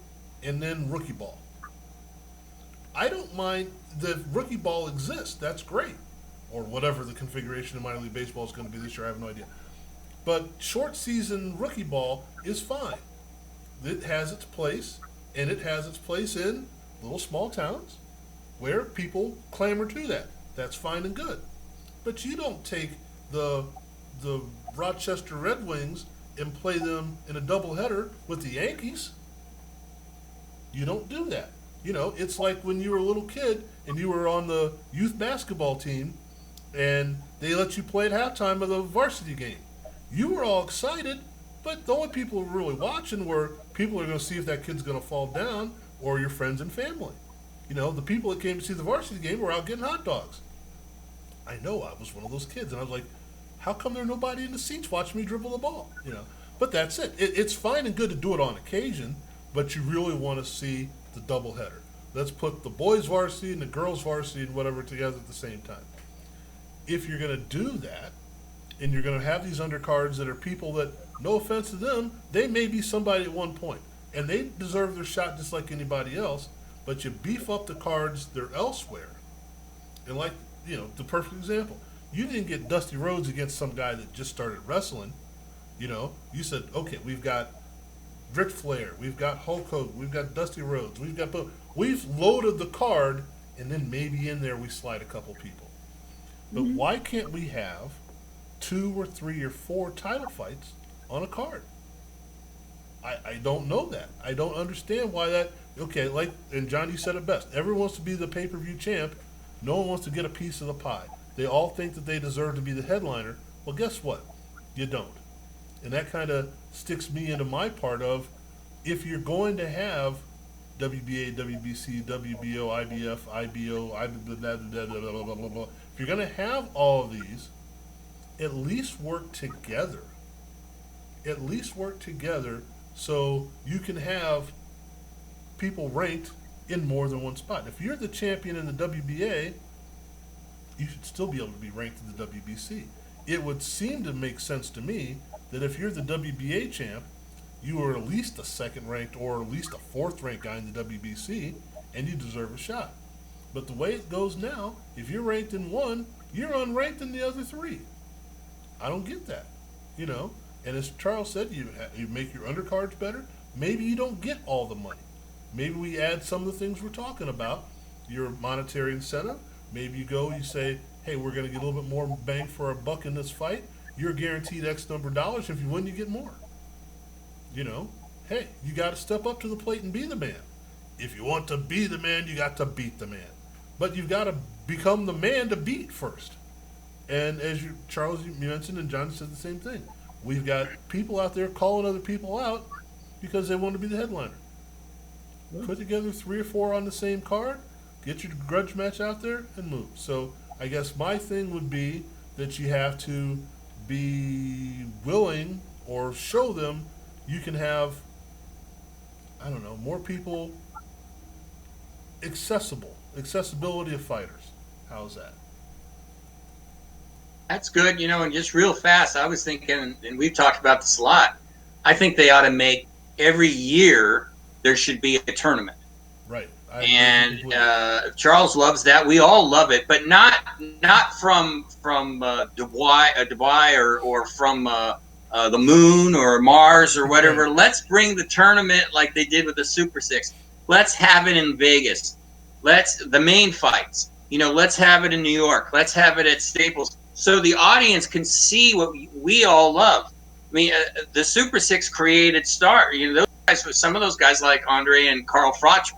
and then rookie ball. I don't mind that rookie ball exists. That's great. Or whatever the configuration of minor league baseball is going to be this year. I have no idea. But short season rookie ball is fine. It has its place, and it has its place in little small towns where people clamor to that. That's fine and good. But you don't take the Rochester Red Wings and play them in a doubleheader with the Yankees. You don't do that. You know, it's like when you were a little kid and you were on the youth basketball team and they let you play at halftime of the varsity game. You were all excited, but the only people who were really watching were people who are going to see if that kid's going to fall down or your friends and family. You know, the people that came to see the varsity game were out getting hot dogs. I know I was one of those kids, and I was like, how come there's nobody in the seats watching me dribble the ball? You know, but that's it. It's fine and good to do it on occasion, but you really want to see the doubleheader. Let's put the boys varsity and the girls varsity and whatever together at the same time. If you're going to do that, and you're going to have these undercards that are people that, no offense to them, they may be somebody at one point, and they deserve their shot just like anybody else, but you beef up the cards, they're elsewhere. And like, you know, the perfect example, you didn't get Dusty Rhodes against some guy that just started wrestling. You know, you said, okay, we've got Ric Flair, we've got Hulk Hogan, we've got Dusty Rhodes, we've loaded the card, and then maybe in there we slide a couple people. But why can't we have 2 or 3 or 4 title fights on a card? I don't know that. I don't understand why that. Okay, like, and Johnny said it best. Everyone wants to be the pay-per-view champ. No one wants to get a piece of the pie. They all think that they deserve to be the headliner. Well, guess what? You don't. And that kind of sticks me into my part of, if you're going to have WBA, WBC, WBO, IBF, IBO, if you're going to have all of these, at least work together. At least work together so you can have people ranked in more than one spot. If you're the champion in the WBA, you should still be able to be ranked in the WBC. It would seem to make sense to me that if you're the WBA champ, you are at least a second ranked or at least a fourth ranked guy in the WBC, and you deserve a shot. But the way it goes now, if you're ranked in one, you're unranked in the other 3. I don't get that, you know. And as Charles said, you make your undercards better. Maybe you don't get all the money. maybe we add some of the things we're talking about. Your monetary incentive. Maybe you say, hey, we're going to get a little bit more bang for our buck in this fight. You're guaranteed X number of dollars. If you win, you get more. You know, hey, you got to step up to the plate and be the man. If you want to be the man, you got to beat the man. But you've got to become the man to beat first. And as Charles, you mentioned, and John said the same thing. We've got people out there calling other people out because they want to be the headliner. Put together 3 or 4 on the same card, get your grudge match out there, and move. So I guess my thing would be that you have to be willing or show them you can have, I don't know, more people accessibility of fighters. How's that? That's good, and just real fast, I was thinking, and we've talked about this a lot, I think they ought to make every year there should be a tournament. Right. And Charles loves that. We all love it, but not from Dubai or from the moon or Mars or whatever. Right. Let's bring the tournament like they did with the Super Six. Let's have it in Vegas. The main fights. Let's have it in New York. Let's have it at Staples, so the audience can see what we all love. I mean, the Super Six created stars. Those guys, some of those guys like Andre and Carl Froch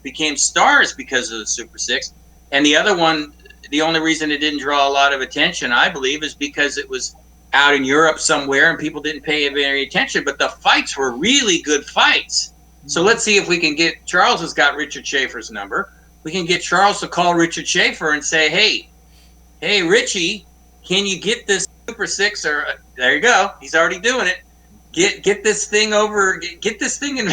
became stars because of the Super Six. And the other one, the only reason it didn't draw a lot of attention, I believe, is because it was out in Europe somewhere and people didn't pay very attention. But the fights were really good fights. So let's see if we can get, Charles has got Richard Schaefer's number. We can get Charles to call Richard Schaefer and say, hey, Richie, can you get this Super Six? Or there you go. He's already doing it. Get this thing over. Get this thing in.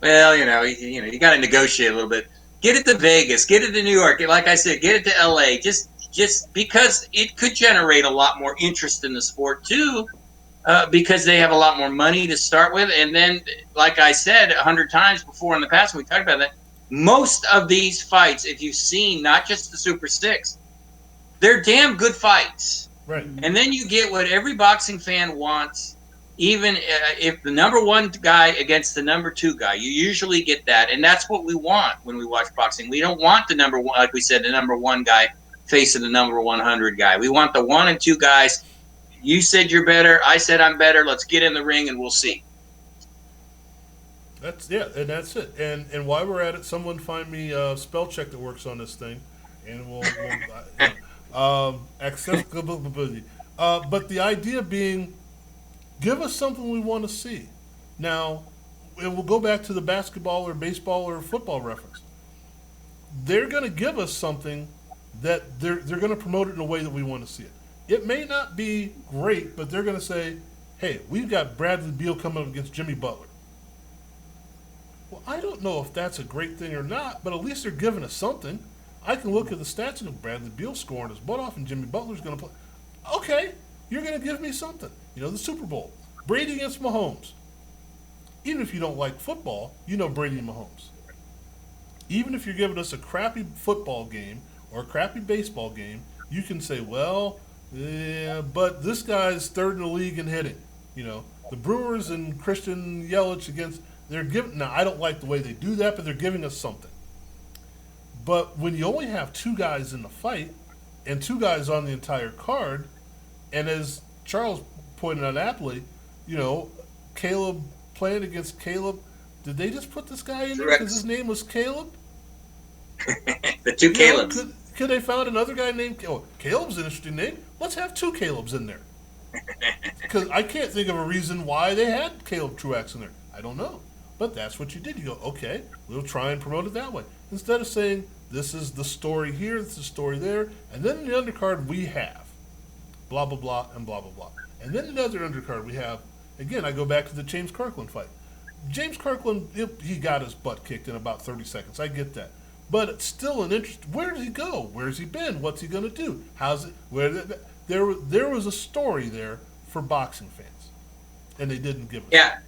Well, you got to negotiate a little bit. Get it to Vegas. Get it to New York. Like I said, get it to LA. Just because it could generate a lot more interest in the sport too, because they have a lot more money to start with. And then, like I said 100 times before in the past when we talked about that, most of these fights, if you've seen not just the Super Six, they're damn good fights. Right. And then you get what every boxing fan wants. Even if the number 1 guy against the number 2 guy, you usually get that. And that's what we want when we watch boxing. We don't want the number 1, like we said, the number 1 guy facing the number 100 guy. We want the 1 and 2 guys. You said you're better. I said I'm better. Let's get in the ring and we'll see. That's it. And while we're at it, someone find me a spell check that works on this thing, and we'll accessibility. But the idea being, give us something we want to see. Now, and we'll go back to the basketball or baseball or football reference. They're going to give us something that they're going to promote it in a way that we want to see it. It may not be great, but they're going to say, hey, we've got Bradley Beal coming up against Jimmy Butler. Well, I don't know if that's a great thing or not, but at least they're giving us something. I can look at the stats and Bradley Beal scoring his butt off and Jimmy Butler's going to play. Okay, you're going to give me something. The Super Bowl. Brady against Mahomes. Even if you don't like football, Brady and Mahomes. Even if you're giving us a crappy football game or a crappy baseball game, you can say, well, yeah, but this guy's 3rd in the league in hitting. The Brewers and Christian Yelich they're giving. Now, I don't like the way they do that, but they're giving us something. But when you only have 2 guys in the fight and 2 guys on the entire card, and as Charles pointed out aptly, Caleb playing against Caleb. Did they just put this guy in there because his name was Caleb? The 2 Calebs. Could they found another guy named Caleb's an interesting name. Let's have 2 Calebs in there. Because I can't think of a reason why they had Caleb Truax in there. I don't know. But that's what you did. You go, okay, we'll try and promote it that way. Instead of saying, this is the story here, this is the story there, and then in the undercard we have blah, blah, blah, and blah, blah, blah. And then another undercard we have, again, I go back to the James Kirkland fight. James Kirkland, he got his butt kicked in about 30 seconds. I get that. But it's still an interest. Where did he go? Where's he been? What's he going to do? How's it? There was a story there for boxing fans, and they didn't give it. Yeah,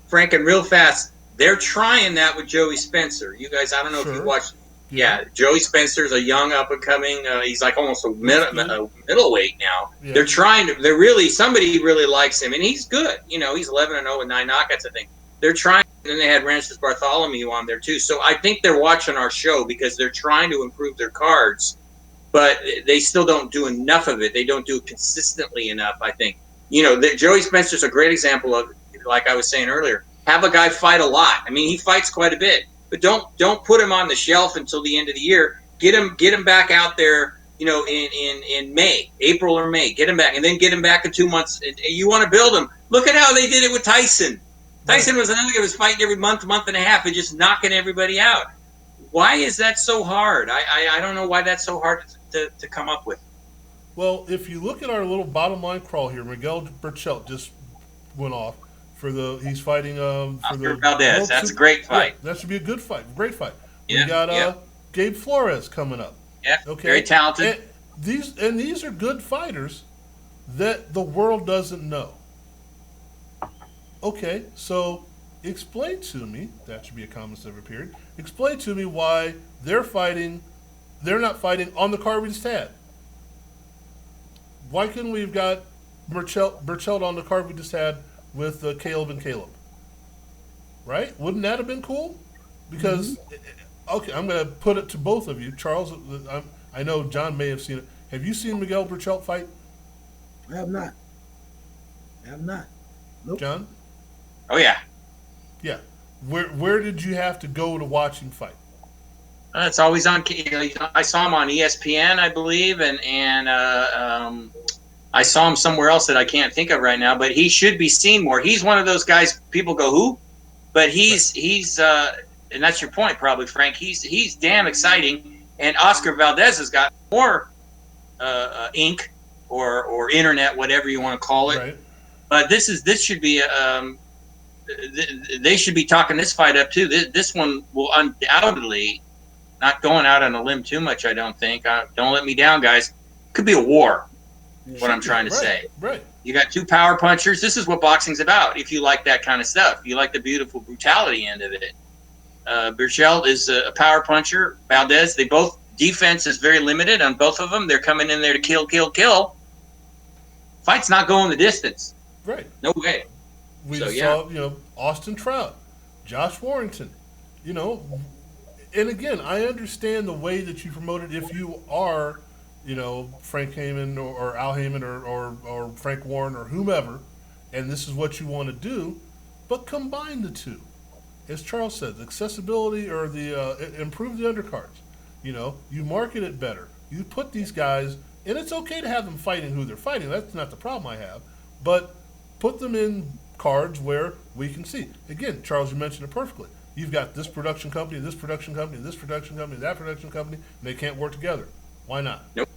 Frank, and real fast, they're trying that with Joey Spencer. You guys, I don't know if you watched. Yeah, Joey Spencer's a young up-and-coming. He's like almost a middleweight now. Yeah. They're trying to. Somebody really likes him, and he's good. He's 11-0 with 9 knockouts, I think. They're trying then they had Rances Bartholomew on there too. So I think they're watching our show because they're trying to improve their cards, but they still don't do enough of it. They don't do it consistently enough, I think. Joey Spencer's a great example of, like I was saying earlier, have a guy fight a lot. I mean, he fights quite a bit, but don't put him on the shelf until the end of the year. Get him back out there, in May, April or May. Get him back, and then get him back in 2 months. And you want to build him. Look at how they did it with Tyson. Tyson was another guy who was fighting every month and a half, and just knocking everybody out. Why is that so hard? I don't know why that's so hard to come up with. Well, if you look at our little bottom line crawl here, Miguel Burchelt just went off he's fighting for Oscar Valdez. That's a great fight. Yeah, that should be a good fight, great fight. Yeah, we got Gabe Flores coming up. Yeah, okay, very talented. And these are good fighters that the world doesn't know. Okay, so explain to me, that should be a comment every period. Explain to me why they're not fighting on the card we just had. Why couldn't we have got Burchelt on the card we just had with Caleb and Caleb? Right? Wouldn't that have been cool? Because, okay, I'm going to put it to both of you. Charles, I know John may have seen it. Have you seen Miguel Burchelt fight? I have not. Nope. John? Oh, yeah. Yeah. Where did you have to go to watch him fight? It's always on. I saw him on ESPN, I believe, and I saw him somewhere else that I can't think of right now. But he should be seen more. He's one of those guys. People go, who? But he's and that's your point, probably, Frank. He's damn exciting. And Oscar Valdez has got more ink or internet, whatever you want to call it. Right. But this should be they should be talking this fight up too. This one will undoubtedly. Not going out on a limb too much, I don't think. Don't let me down, guys. Could be a war, what I'm trying to say. Right. You got two power punchers. This is what boxing's about, if you like that kind of stuff. You like the beautiful brutality end of it. Burchelt is a power puncher. Valdez, they both, defense is very limited on both of them. They're coming in there to kill, kill, kill. Fight's not going the distance. Right. No way. We saw, Austin Trout, Josh Warrington, And again, I understand the way that you promote it if you are, Frank Heyman or Al Heyman or Frank Warren or whomever, and this is what you want to do, but combine the two. As Charles said, the accessibility or improve the undercards. You market it better. You put these guys, and it's okay to have them fighting who they're fighting. That's not the problem I have. But put them in cards where we can see. Again, Charles, you mentioned it perfectly. You've got this production company, this production company, this production company, that production company, and they can't work together. Why not? Nope.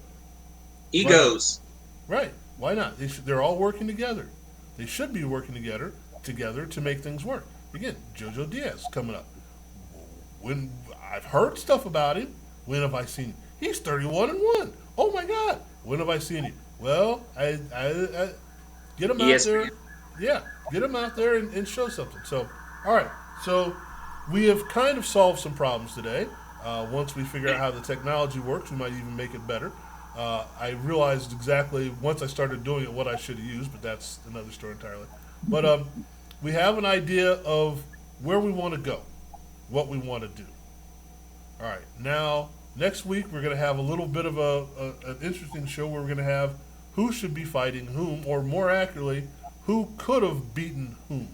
Egos. Right. Why not? They're all working together. They should be working together to make things work. Again, Jojo Diaz coming up. When I've heard stuff about him, when have I seen him? He's 31-1. Oh my God! When have I seen him? Well, I get him out there. Yeah, get him out there and show something. So, all right. So. We have kind of solved some problems today. Once we figure out how the technology works, we might even make it better. I realized exactly, once I started doing it, what I should have used, but that's another story entirely. But we have an idea of where we want to go, what we want to do. All right. Now, next week, we're going to have a little bit of an interesting show where we're going to have who should be fighting whom, or more accurately, who could have beaten whom.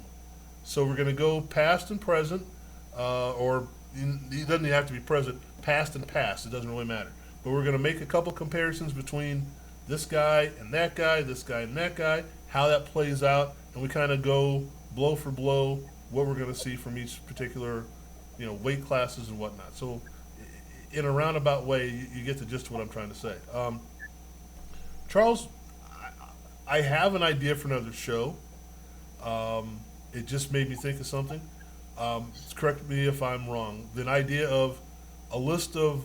So we're going to go past and present. He doesn't have to be present, past and past. It doesn't really matter. But we're going to make a couple comparisons between this guy and that guy, this guy and that guy, how that plays out, and we kind of go blow for blow what we're going to see from each particular, weight classes and whatnot. So, in a roundabout way, you get the gist of what I'm trying to say. Charles, I have an idea for another show. It just made me think of something. Correct me if I'm wrong. The idea of a list of,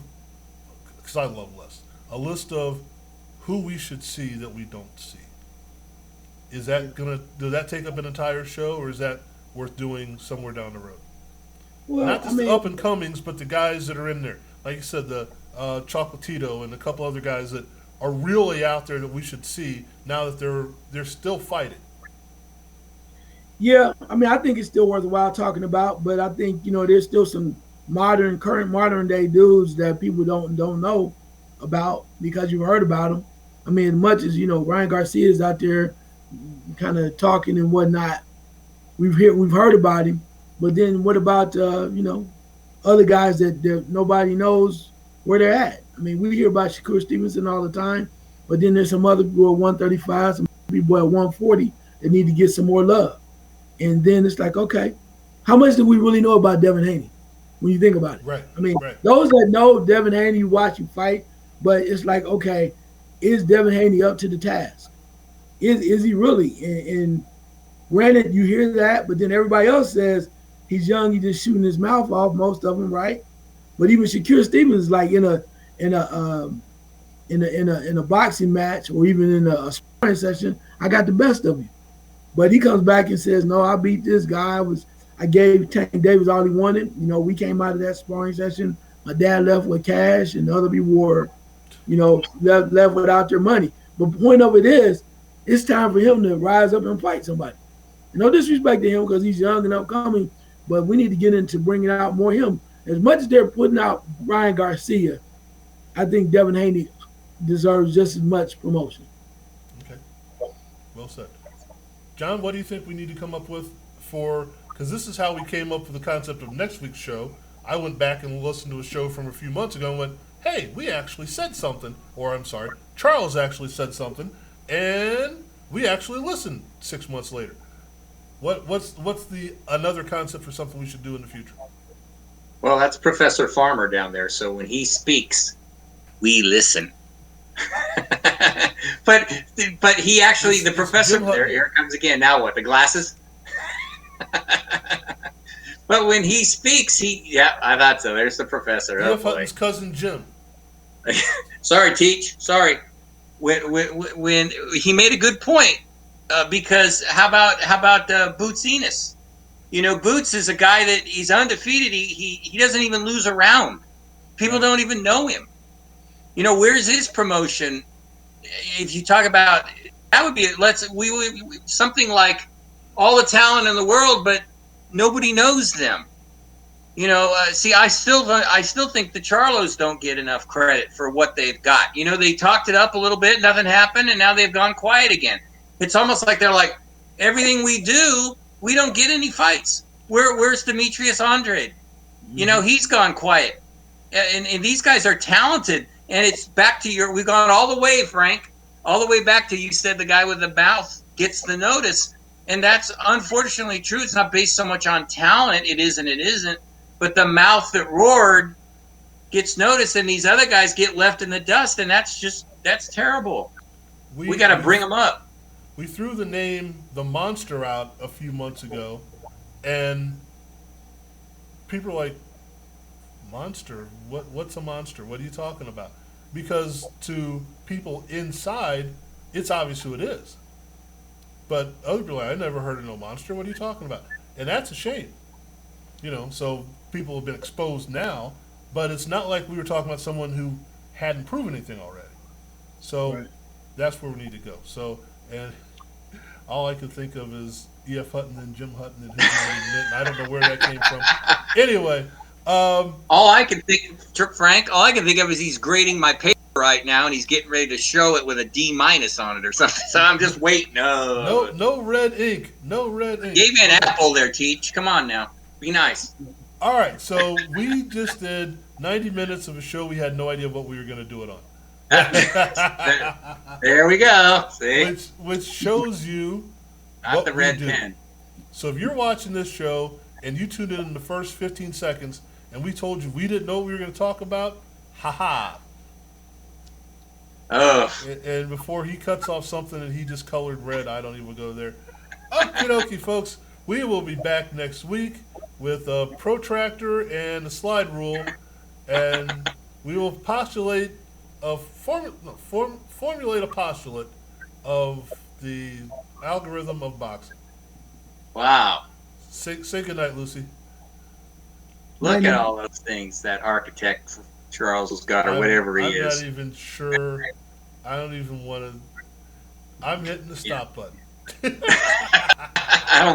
because I love lists, a list of who we should see that we don't see. Does that take up an entire show, or is that worth doing somewhere down the road? Well, not just the up and comings, but the guys that are in there. Like you said, the Chocolatito and a couple other guys that are really out there that we should see now that they're still fighting. Yeah, I mean, I think it's still worthwhile talking about, but I think there's still some current modern day dudes that people don't know about because you've heard about them. I mean, as much as Ryan Garcia is out there kind of talking and whatnot, we've heard about him, but then what about other guys that nobody knows where they're at? I mean, we hear about Shakur Stevenson all the time, but then there's some other people at 135, some people at 140 that need to get some more love. And then it's like, okay, how much do we really know about Devin Haney when you think about it? Right. I mean, Right. those that know Devin Haney watch him fight, but it's like, okay, is Devin Haney up to the task? Is he really? And granted, you hear that, but then everybody else says he's young, he's just shooting his mouth off. Most of them, right? But even Shakur Stevens, is like in a boxing match or even in a sparring session, I got the best of you. But he comes back and says, "No, I beat this guy. I gave Tank Davis all he wanted. We came out of that sparring session. My dad left with cash, and the other people were, left without their money. But the point of it is, it's time for him to rise up and fight somebody. No disrespect to him because he's young and upcoming, but we need to get into bringing out more him. As much as they're putting out Ryan Garcia, I think Devin Haney deserves just as much promotion." Okay. Well said. John, what do you think we need to come up with because this is how we came up with the concept of next week's show. I went back and listened to a show from a few months ago and went, hey, we actually said something, or I'm sorry, Charles actually said something, and we actually listened 6 months later. What's the another concept for something we should do in the future? Well, that's Professor Farmer down there. So when he speaks, we listen. but he actually, the professor, there, here it comes again. Now what? The glasses? But when he speaks, I thought so. There's the professor. Jeff Hutton's cousin Jim. Sorry, Teach. Sorry. When he made a good point, because how about Boots Enos? Boots is a guy that he's undefeated. He doesn't even lose a round. People don't even know him. Where's his promotion? If you talk about that, would be something like all the talent in the world, but nobody knows them. See, I still think the Charlos don't get enough credit for what they've got. They talked it up a little bit, nothing happened, and now they've gone quiet again. It's almost like they're like, everything we do, we don't get any fights. Where's Demetrius Andrade? He's gone quiet. And these guys are talented. And it's back to we've gone all the way, Frank, all the way back to you said the guy with the mouth gets the notice. And that's unfortunately true. It's not based so much on talent. It is and it isn't. But the mouth that roared gets noticed, and these other guys get left in the dust. And that's terrible. We got to bring them up. We threw the name The Monster out a few months ago, and people are like, monster? What's a monster? What are you talking about? Because to people inside, it's obvious who it is. But other people are like, I never heard of no monster. What are you talking about? And that's a shame. So people have been exposed now, but it's not like we were talking about someone who hadn't proven anything already. So that's where we need to go. So, and all I can think of is E.F. Hutton and Jim Hutton and his and I don't know where that came from. Anyway. All I can think of is he's grading my paper right now, and he's getting ready to show it with a D- on it or something. So I'm just waiting. No red ink. No red ink. Gave me an apple there, Teach. Come on now. Be nice. All right. So we just did 90 minutes of a show we had no idea what we were going to do it on. There we go. See? Which shows you not the red pen. So if you're watching this show and you tuned in the first 15 seconds and we told you we didn't know what we were going to talk about, haha. Oh. And before he cuts off something and he just colored red, I don't even go there. Okie dokie, folks. We will be back next week with a protractor and a slide rule, and we will postulate formulate a postulate of the algorithm of boxing. Wow. Say goodnight, Lucy. Look at all those things that architect Charles has got, or whatever he is. I'm not even sure. I don't even want to. I'm hitting the stop button.